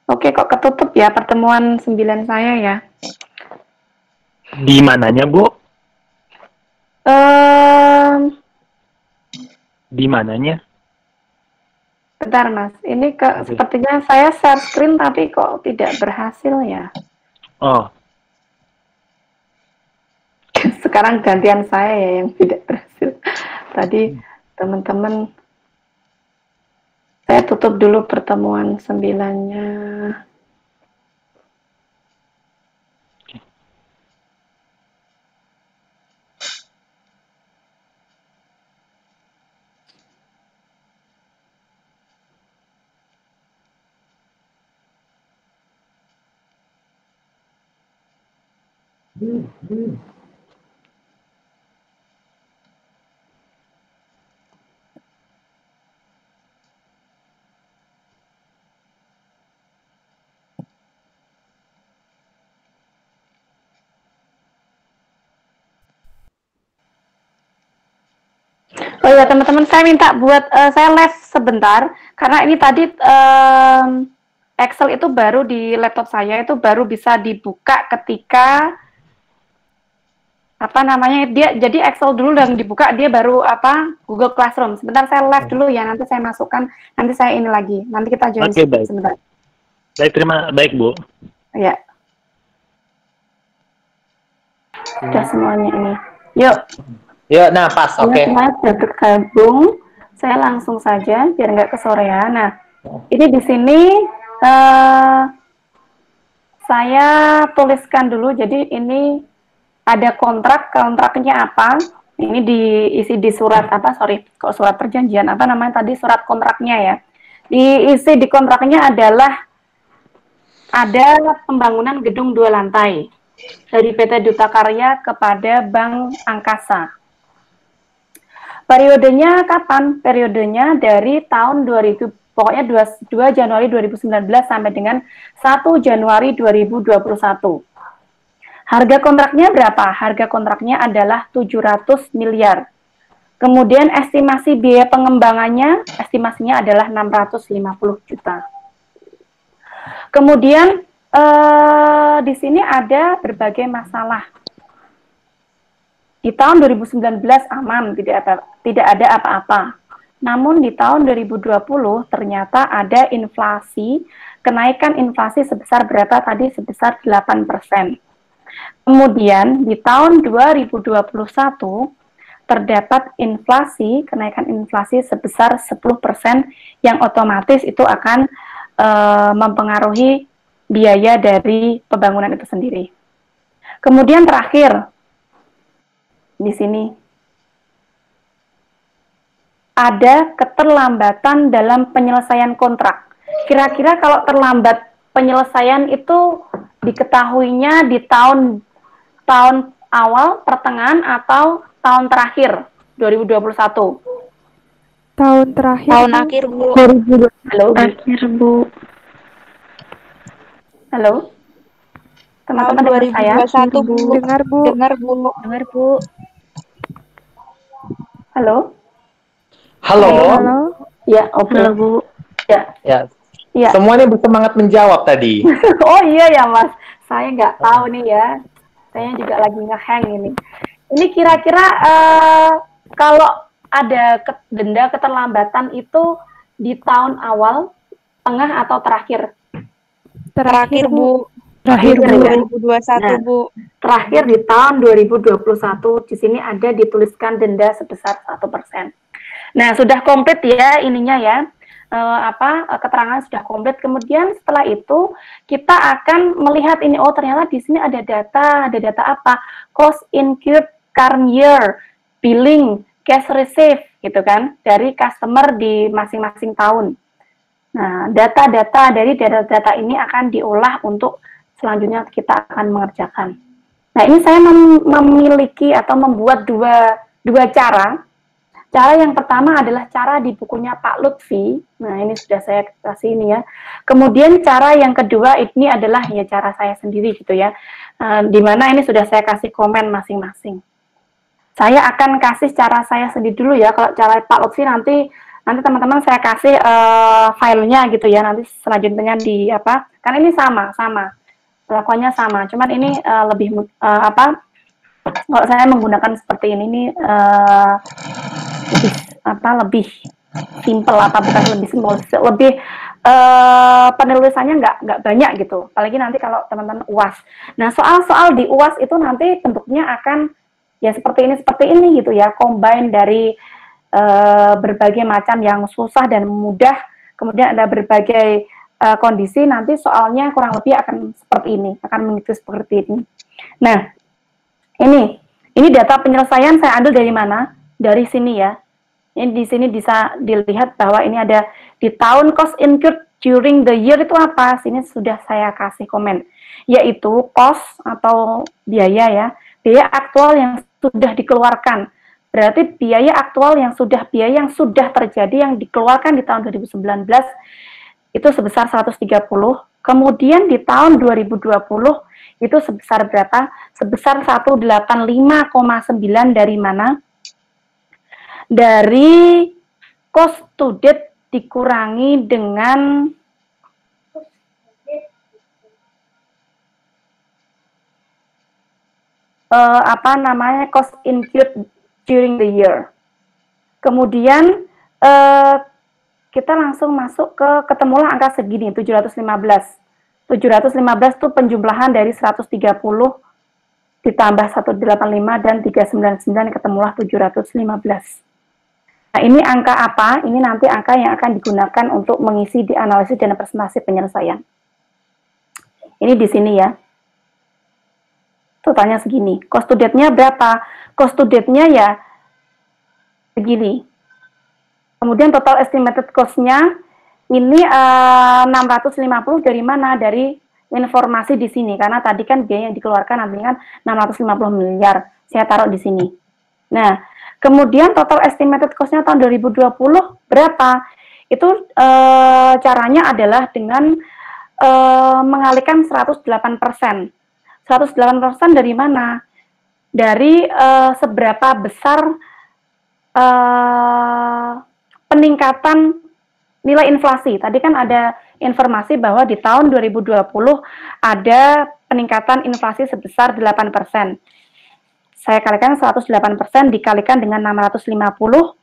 A: Oke, kok ketutup ya pertemuan 9 saya ya?
B: Di mananya, Bu? Di mananya?
A: Bentar, Mas. Ini sepertinya saya share screen tapi kok tidak berhasil ya?
B: Oh.
A: Sekarang gantian saya ya yang tidak berhasil. Tadi teman-teman, saya tutup dulu pertemuan 9-nya. Oh ya teman-teman, saya minta buat saya live sebentar karena ini tadi Excel itu baru di laptop saya itu baru bisa dibuka ketika jadi Excel dulu dan dibuka dia baru Google Classroom. Sebentar saya live dulu ya, nanti saya masukkan, nanti saya ini lagi, nanti kita join sebentar.
B: Baik Bu.
A: Ya. Sudah semuanya ini. Yuk.
L: Yuk, nah pas, oke.
A: Semuanya sudah bergabung. Saya langsung saja biar nggak kesorean. Nah, ini di sini saya tuliskan dulu. Jadi ini ada kontraknya apa? Ini diisi di surat surat perjanjian apa namanya tadi, surat kontraknya ya. Diisi di kontraknya adalah ada pembangunan gedung 2 lantai dari PT Duta Karya kepada Bank Angkasa. Periodenya kapan? Periodenya dari tahun 2000, pokoknya 2 Januari 2019 sampai dengan 1 Januari 2021. Harga kontraknya berapa? Harga kontraknya adalah 700 miliar. Kemudian estimasi biaya pengembangannya, estimasinya adalah 650 juta. Kemudian di sini ada berbagai masalah. Di tahun 2019 aman, tidak ada apa-apa. Namun di tahun 2020 ternyata ada inflasi, kenaikan inflasi sebesar berapa tadi? Sebesar 8%. Kemudian di tahun 2021 terdapat inflasi, kenaikan inflasi sebesar 10% yang otomatis itu akan mempengaruhi biaya dari pembangunan itu sendiri. Kemudian terakhir, di sini ada keterlambatan dalam penyelesaian kontrak. Kira-kira kalau terlambat penyelesaian itu diketahuinya di tahun awal, pertengahan, atau tahun terakhir 2021?
N: Tahun terakhir.
I: Tahun akhir, Bu.
N: 2020.
A: Halo,
C: Akhir, Bu.
A: Halo. Teman-teman dengar saya?
I: 2021, Bu.
N: Dengar, Bu.
I: Dengar, Bu. Dengar, Bu.
A: Halo.
O: Halo.
N: Halo.
A: Ya, oke.
C: Halo, Bu.
A: Ya.
O: Ya.
A: Ya.
O: Semuanya bersemangat menjawab tadi.
A: Oh iya ya, Mas. Saya nggak tahu nih ya. Saya juga lagi nge-hang ini. Ini kira-kira kalau ada denda keterlambatan itu di tahun awal, tengah, atau terakhir?
I: Terakhir, Bu.
N: Terakhir, Bu.
I: 2021, Bu.
A: Terakhir di tahun 2021. Di sini ada dituliskan denda sebesar 1%. Nah, sudah komplit ya ininya ya. Keterangan sudah komplit. Kemudian setelah itu kita akan melihat ini, oh ternyata di sini ada data apa? Cost incurred current year, billing, cash receive gitu kan, dari customer di masing-masing tahun. Nah, data-data dari data-data ini akan diolah untuk selanjutnya kita akan mengerjakan. Nah, ini saya memiliki atau membuat dua cara. Cara yang pertama adalah cara di bukunya Pak Lutfi. Nah, ini sudah saya kasih ini ya. Kemudian cara yang kedua ini adalah ya cara saya sendiri gitu ya. Di mana ini sudah saya kasih komen masing-masing. Saya akan kasih cara saya sendiri dulu ya. Kalau cara Pak Lutfi nanti teman-teman saya kasih filenya gitu ya. Nanti selanjutnya di apa? Karena ini sama. Pelakuannya sama. Cuman ini lebih kalau saya menggunakan seperti ini lebih simple, bukan lebih simpel, lebih penulisannya nggak banyak gitu. Apalagi nanti kalau teman-teman UAS. Nah, soal-soal di UAS itu nanti bentuknya akan ya seperti ini gitu ya, combine dari berbagai macam yang susah dan mudah, kemudian ada berbagai kondisi, nanti soalnya kurang lebih akan seperti ini, akan mengikuti seperti ini. Nah, ini data penyelesaian saya ambil dari mana? Dari sini ya. Ini di sini bisa dilihat bahwa ini ada di tahun cost incurred during the year itu apa? Sini sudah saya kasih komen, yaitu cost atau biaya ya, biaya aktual yang sudah dikeluarkan. Berarti biaya aktual yang sudah terjadi yang dikeluarkan di tahun 2019 itu sebesar 130. Kemudian di tahun 2020 itu sebesar berapa? Sebesar 185,9 dari mana? Dari cost to date dikurangi dengan cost incurred during the year. Kemudian kita langsung masuk ketemulah angka segini, 715. 715 itu penjumlahan dari 130 ditambah 185 dan 399 ketemulah 715. Nah, ini angka apa? Ini nanti angka yang akan digunakan untuk mengisi di analisis dan presentasi penyelesaian. Ini di sini ya. Totalnya segini. Cost to date-nya berapa? Cost to date-nya ya segini. Kemudian total estimated cost-nya ini 650 dari mana? Dari informasi di sini. Karena tadi kan biaya yang dikeluarkan nanti kan 650 miliar. Saya taruh di sini. Nah, kemudian total estimated cost-nya tahun 2020 berapa? Itu caranya adalah dengan mengalihkan 108%. 108% dari mana? Dari seberapa besar peningkatan nilai inflasi. Tadi kan ada informasi bahwa di tahun 2020 ada peningkatan inflasi sebesar 8%. Saya kalikan 108% dikalikan dengan 650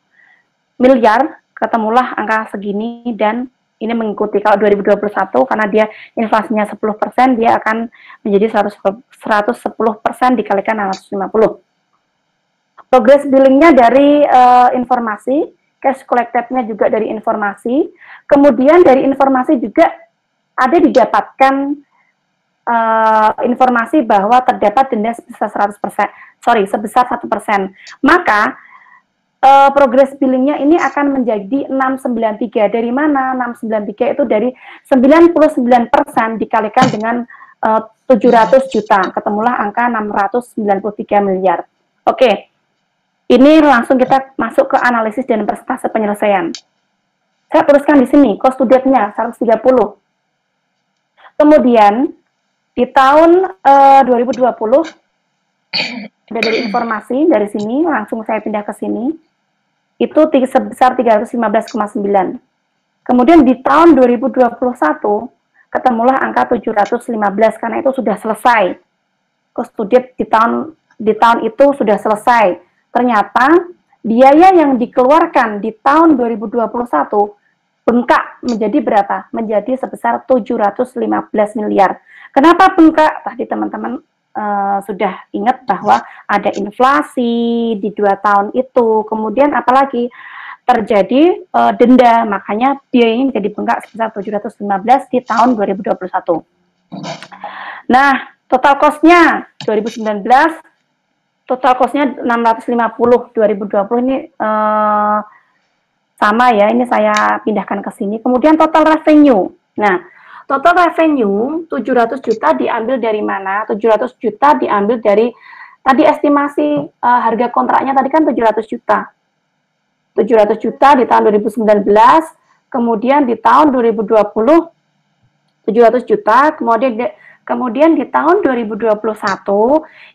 A: miliar, ketemulah angka segini, dan ini mengikuti kalau 2021 karena dia inflasinya 10%, dia akan menjadi 110% dikalikan 650. Progress billingnya dari informasi, cash collected-nya juga dari informasi, kemudian dari informasi juga ada didapatkan informasi bahwa terdapat denda sebesar 1%. Maka progress billingnya ini akan menjadi 693. Dari mana? 693 itu dari 99% dikalikan dengan 700 juta, ketemulah angka 693 miliar. Oke, ini langsung kita masuk ke analisis dan persentase penyelesaian. Saya tuliskan di sini, cost to debt-nya 130. Kemudian, di tahun 2020, ada dari informasi dari sini, langsung saya pindah ke sini, itu sebesar 315,9. Kemudian di tahun 2021, ketemulah angka 715 karena itu sudah selesai. Cost to debt di tahun itu sudah selesai. Ternyata biaya yang dikeluarkan di tahun 2021 bengkak menjadi berapa? Menjadi sebesar 715 miliar. Kenapa bengkak? Tadi teman-teman sudah ingat bahwa ada inflasi di 2 tahun itu. Kemudian apalagi? Terjadi denda, makanya biayanya menjadi bengkak sebesar 715 di tahun 2021. Nah, total cost-nya 2019, total cost-nya 650, 2020 ini sama ya, ini saya pindahkan ke sini. Kemudian total revenue. Nah, total revenue 700 juta diambil dari mana? 700 juta diambil dari, tadi estimasi harga kontraknya tadi kan 700 juta. 700 juta di tahun 2019, kemudian di tahun 2020 700 juta, kemudian di tahun 2021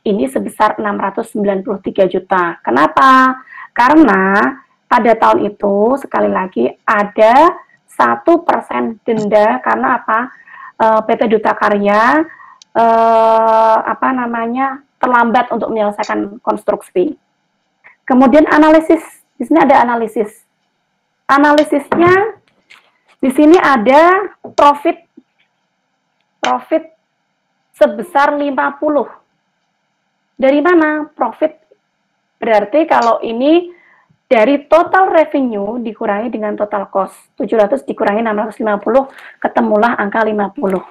A: ini sebesar 693 juta. Kenapa? Karena pada tahun itu sekali lagi ada 1% denda karena apa? PT Duta Karya terlambat untuk menyelesaikan konstruksi. Kemudian analisis. Di sini ada analisis. Analisisnya di sini ada profit sebesar 50. Dari mana? Profit berarti kalau ini dari total revenue dikurangi dengan total cost. 700 dikurangi 650, ketemulah angka 50.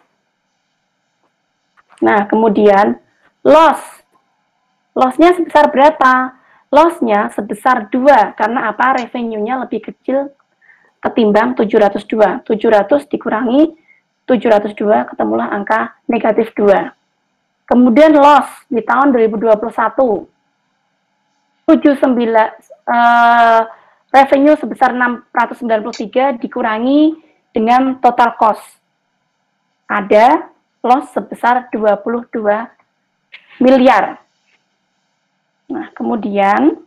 A: Nah, kemudian loss. Loss-nya sebesar berapa? Loss-nya sebesar 2, karena apa? Revenue-nya lebih kecil ketimbang 702. 700 dikurangi 702, ketemulah angka negatif 2. Kemudian loss di tahun 2021, revenue sebesar 693 dikurangi dengan total cost. Ada loss sebesar 22 miliar. Nah, kemudian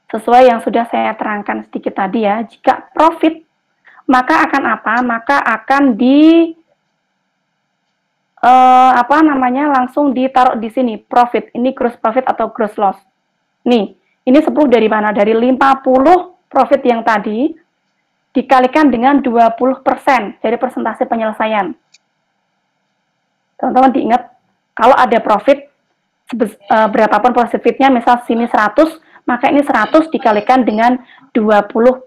A: sesuai yang sudah saya terangkan sedikit tadi ya, jika profit, maka akan apa? Maka akan langsung ditaruh di sini, profit. Ini gross profit atau gross loss. Nih, ini 10 dari mana? Dari 50 profit yang tadi, dikalikan dengan 20%, dari persentase penyelesaian. Teman-teman diingat, kalau ada profit, berapapun profitnya, misal sini 100, maka ini 100 dikalikan dengan 20%.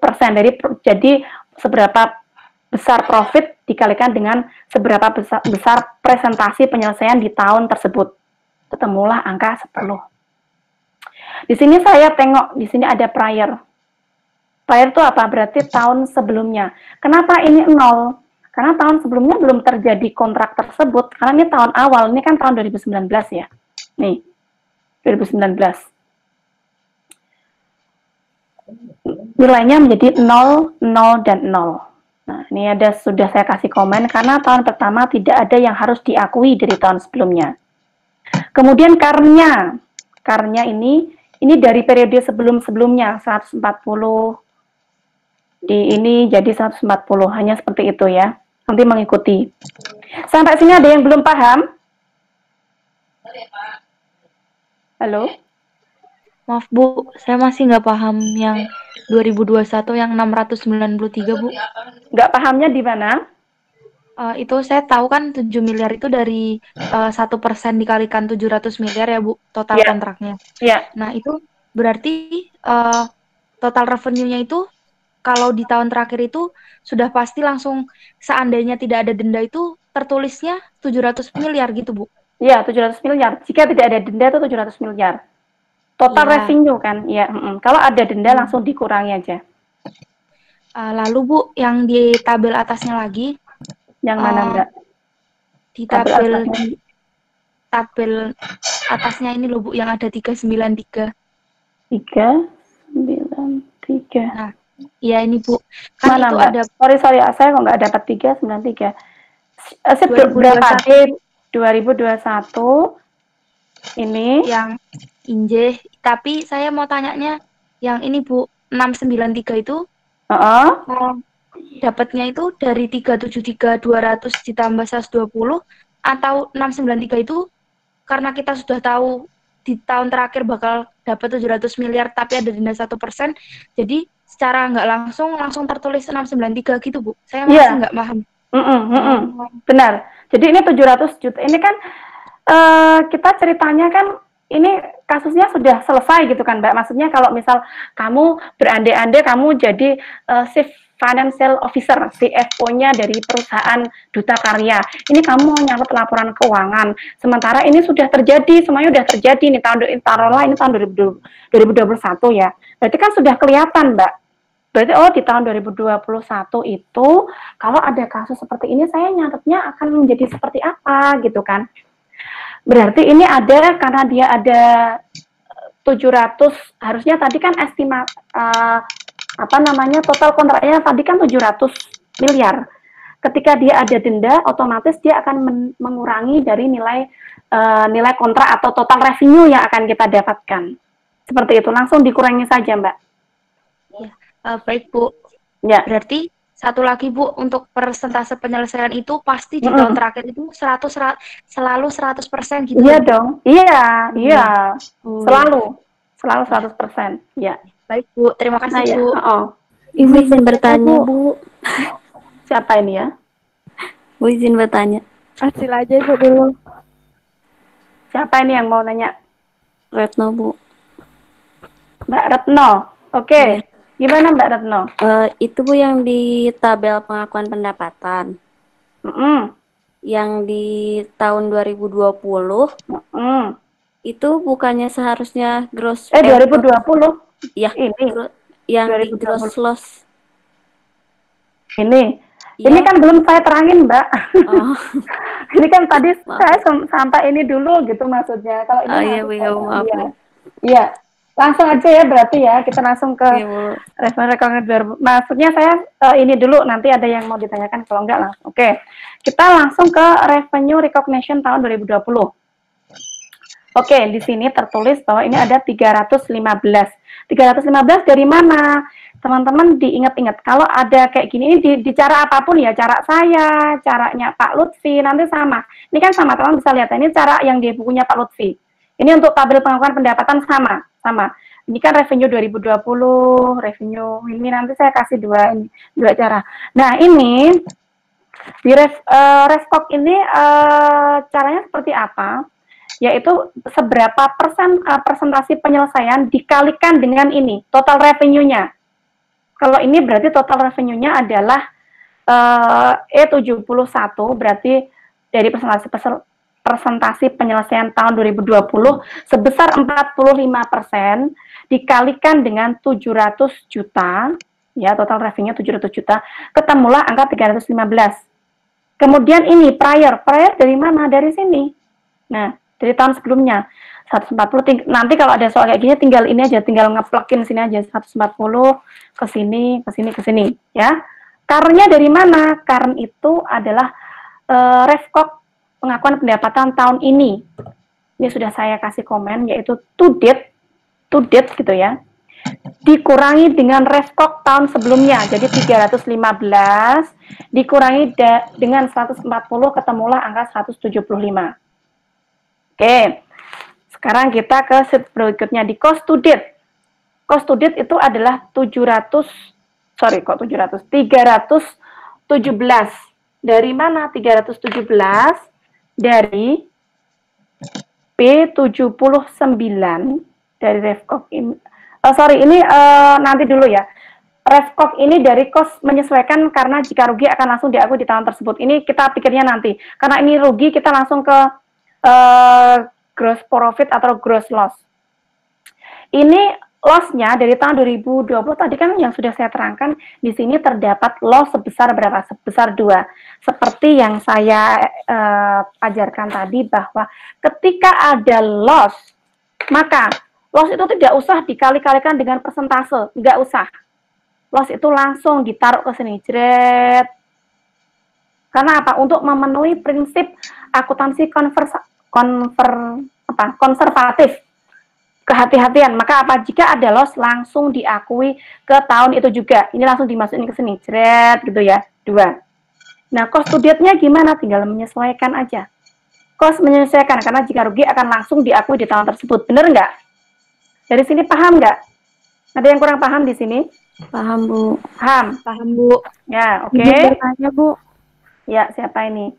A: Jadi seberapa besar profit dikalikan dengan seberapa besar presentasi penyelesaian di tahun tersebut. Ketemulah angka 10. Di sini saya tengok, di sini ada prior. Prior itu apa? Berarti tahun sebelumnya. Kenapa ini 0? Karena tahun sebelumnya belum terjadi kontrak tersebut, karena ini tahun awal, ini kan tahun 2019 ya. Nih, 2019. Nilainya menjadi 0, 0, dan 0. Nah, ini sudah saya kasih komen, karena tahun pertama tidak ada yang harus diakui dari tahun sebelumnya. Kemudian karnya ini dari periode sebelum-sebelumnya, 140, ini jadi 140, hanya seperti itu ya. Nanti mengikuti. Sampai sini ada yang belum paham? Halo?
K: Maaf Bu, saya masih nggak paham yang 2021 yang 693 Bu.
A: Nggak pahamnya di mana?
K: Itu saya tahu kan 7 miliar itu dari 1% dikalikan 700 miliar ya Bu, total kontraknya.
A: Iya.
K: Nah itu berarti total revenue-nya itu kalau di tahun terakhir itu sudah pasti langsung seandainya tidak ada denda itu tertulisnya 700 miliar gitu Bu.
A: Iya, 700 miliar. Jika tidak ada denda itu 700 miliar. Total revenue kan, ya. Kalau ada denda langsung dikurangi aja.
K: Lalu Bu, yang di tabel atasnya lagi.
A: Yang mana Mbak?
K: Di tabel atasnya ini loh Bu, yang ada 393.
A: 393.
K: Nah, ya ini Bu. Kan
A: Mana
K: itu
A: Mbak?
K: ada
A: Sorry, saya kok nggak dapat 393. Berapa
K: 2021
A: di 2021 ini?
K: yang Injeh, tapi saya mau tanyanya yang ini Bu, 693 itu dapatnya itu dari 373.200 ditambah 120 atau 693 itu karena kita sudah tahu di tahun terakhir bakal dapat 700 miliar tapi ada denda 1%, jadi secara nggak langsung tertulis 693 gitu Bu. Saya masih nggak paham.
A: Benar. Jadi ini 700 juta. Ini kan kita ceritanya kan ini kasusnya sudah selesai gitu kan Mbak. Maksudnya kalau misal kamu berandai-andai kamu jadi Chief Financial Officer, CFO-nya dari perusahaan Duta Karya. Ini kamu mau nyalur laporan keuangan. Sementara ini sudah terjadi, semuanya sudah terjadi nih taruhlah ini tahun 2021 ya. Berarti kan sudah kelihatan Mbak. Berarti di tahun 2021 itu kalau ada kasus seperti ini saya nyatetnya akan menjadi seperti apa gitu kan. Berarti ini ada karena dia ada 700, harusnya tadi kan total kontraknya tadi kan 700 miliar. Ketika dia ada denda, otomatis dia akan mengurangi dari nilai kontrak atau total revenue yang akan kita dapatkan. Seperti itu, langsung dikurangi saja Mbak.
K: Ya, baik Bu.
A: Ya.
K: Berarti satu lagi Bu, untuk persentase penyelesaian itu pasti di tahun terakhir itu selalu 100% gitu.
A: Iya dong. Iya. Selalu 100%. Ya.
K: Baik Bu, terima kasih Bu.
P: Ibu izin bertanya Bu.
A: Siapa ini ya?
P: Bu izin bertanya.
N: Acil aja Ibu dulu.
A: Siapa ini yang mau nanya?
P: Retno Bu.
A: Mbak Retno. Oke. Gimana Mbak Retno?
P: Itu Bu yang di tabel pengakuan pendapatan. Yang di tahun 2020. Itu bukannya seharusnya gross
A: 2020.
P: Iya, yang di gross loss.
A: Ini kan belum saya terangin Mbak. Ini kan tadi saya sampai ini dulu gitu maksudnya. Kalau ini
P: maaf.
A: Iya, langsung aja ya berarti ya kita langsung ke revenue recognition. Maksudnya saya ini dulu, nanti ada yang mau ditanyakan, kalau enggak langsung. Oke, kita langsung ke revenue recognition tahun 2020. Oke, di sini tertulis bahwa ini ada 315. 315 dari mana? Teman-teman diingat-ingat, kalau ada kayak gini, ini di cara apapun ya, cara saya, caranya Pak Lutfi, nanti sama. Ini kan sama, teman bisa lihat, ini cara yang di bukunya Pak Lutfi. Ini untuk tabel pengakuan pendapatan sama. Ini kan revenue 2020, revenue ini nanti saya kasih dua cara. Nah ini, di restock ini caranya seperti apa? Yaitu seberapa persentase penyelesaian dikalikan dengan ini, total revenue-nya. Kalau ini berarti total revenue-nya adalah E71, berarti dari persentase penyelesaian tahun 2020 sebesar 45% dikalikan dengan 700 juta, ya total revenue 700 juta, ketemulah angka 315. Kemudian ini prior dari mana? Dari sini. Nah, dari tahun sebelumnya 140. Nanti kalau ada soal kayak gini tinggal ini aja, tinggal ngeplokin sini aja 140 ke sini ya. Karena dari mana? Karena itu adalah refkok pengakuan pendapatan tahun ini. Ini sudah saya kasih komen, yaitu to date gitu ya. Dikurangi dengan refkok tahun sebelumnya, jadi 315 dikurangi dengan 140 ketemulah angka 175. Oke, sekarang kita ke sheet berikutnya di cost to date. Cost to date itu adalah 317. Dari mana 317? Dari B79 dari refkok ini. Ini nanti dulu ya. Refkok ini dari cost menyesuaikan karena jika rugi akan langsung diakui di tahun tersebut. Ini kita pikirnya nanti. Karena ini rugi kita langsung ke gross profit atau gross loss. Ini loss-nya dari tahun 2020 tadi kan yang sudah saya terangkan, di sini terdapat loss sebesar berapa? Sebesar 2. Seperti yang saya ajarkan tadi bahwa ketika ada loss, maka loss itu tidak usah dikali-kalikan dengan persentase, nggak usah. Loss itu langsung ditaruh ke sini, jret. Karena apa? Untuk memenuhi prinsip akuntansi konservatif. Kehati-hatian, maka apa jika ada loss langsung diakui ke tahun itu juga. Ini langsung dimasukin ke sini, jret gitu ya, 2. Nah, cost to date-nya gimana? Tinggal menyesuaikan aja. Cost menyesuaikan, karena jika rugi akan langsung diakui di tahun tersebut. Bener nggak? Dari sini paham nggak? Ada yang kurang paham di sini?
P: Paham, Bu.
A: Paham?
K: Paham, Bu.
A: Ya, oke.
N: Izin bertanya, Bu.
A: Ya, siapa ini?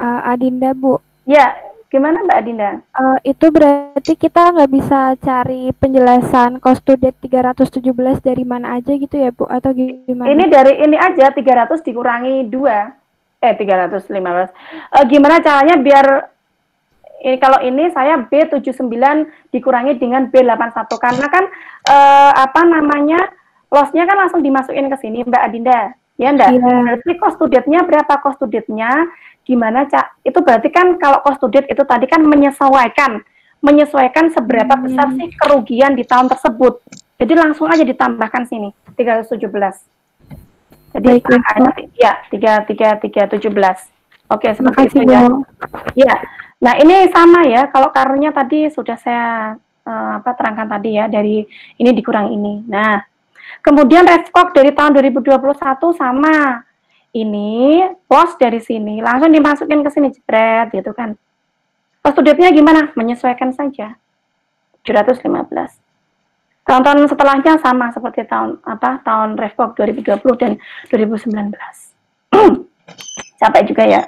N: Adinda, Bu.
A: Ya, gimana Mbak Adinda?
N: Itu berarti kita nggak bisa cari penjelasan cost to date 317 dari mana aja gitu ya, Bu? Atau gimana?
A: Ini dari ini aja, 300 dikurangi 2. 315. Gimana caranya biar ini, kalau ini saya B79 dikurangi dengan B81. Karena kan loss-nya kan langsung dimasukin ke sini Mbak Adinda. Ya enggak?
N: Iya.
A: Berarti cost to date-nya berapa? Cost to date-nya gimana, Cak? Itu berarti kan kalau cost to date itu tadi kan menyesuaikan seberapa besar sih kerugian di tahun tersebut. Jadi langsung aja ditambahkan sini 317. Jadi ya 317. Oke, seperti itu ya. Ya. Nah, ini sama ya. Kalau karunnya tadi sudah saya terangkan tadi ya, dari ini dikurang ini. Nah, kemudian reskok dari tahun 2021 sama. Ini loss dari sini langsung dimasukin ke sini, jebret gitu kan. Cost to date-nya gimana? Menyesuaikan saja. 715. Tahun-tahun setelahnya sama seperti tahun reskok 2020 dan 2019. Capek juga ya.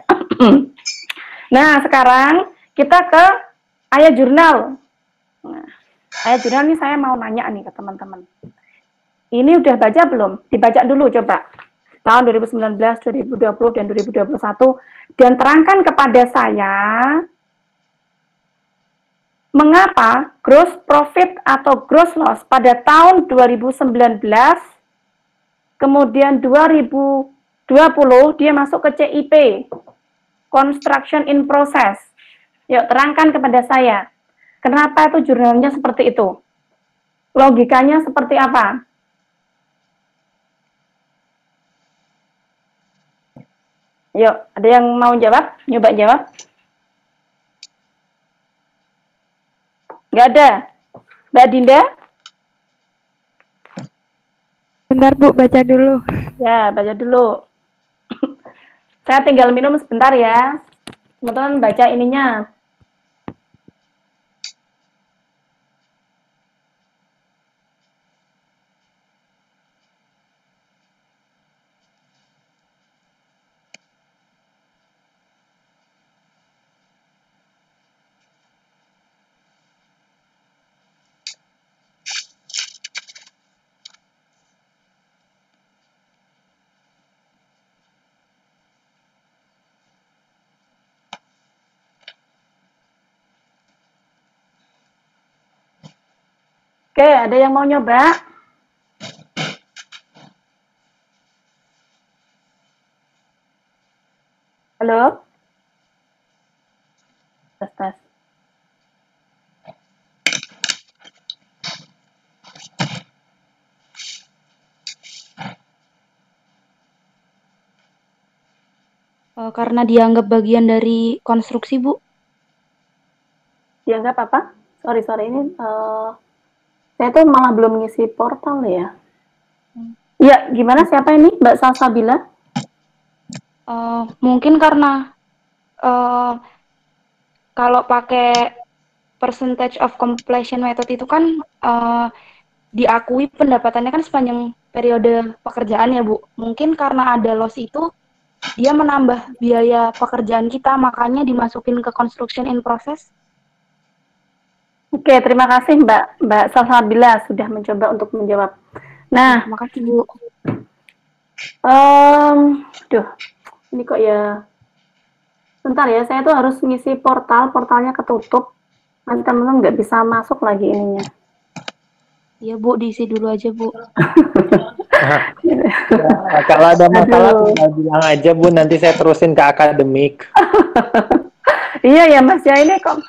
A: Nah, sekarang kita ke ayat jurnal. Nah, ayat jurnal ini saya mau nanya nih ke teman-teman. Ini udah baca belum? Dibaca dulu coba. Tahun 2019, 2020, dan 2021. Dan terangkan kepada saya, mengapa gross profit atau gross loss pada tahun 2019, kemudian 2020, dia masuk ke CIP, Construction in Process. Yuk, terangkan kepada saya, kenapa itu jurnalnya seperti itu? Logikanya seperti apa? Yuk, ada yang mau jawab? Nyoba jawab? Nggak ada? Mbak Dinda?
N: Bentar, Bu, baca dulu.
A: Ya, baca dulu. Saya tinggal minum sebentar ya. Teman-teman baca ininya. Oke, ada yang mau nyoba? Halo? Tes.
K: Karena dianggap bagian dari konstruksi, Bu.
A: Dianggap apa? Sorry, ini saya tuh malah belum ngisi portal ya. Ya, gimana? Siapa ini? Mbak Salsabila?
K: Mungkin karena kalau pakai percentage of completion method itu kan diakui pendapatannya kan sepanjang periode pekerjaan ya, Bu. Mungkin karena ada loss itu, dia menambah biaya pekerjaan kita, makanya dimasukin ke construction in process.
A: Oke, terima kasih Mbak Salsabila sudah mencoba untuk menjawab. Nah,
K: makasih Bu.
A: Ini kok ya. Bentar ya, saya tuh harus ngisi portalnya ketutup. Nanti teman-teman nggak bisa masuk lagi ininya.
K: Iya Bu, diisi dulu aja Bu.
O: Ya, kalau ada masalah tinggal bilang aja Bu, nanti saya terusin ke akademik.
A: Iya ya Mas ya, ini kok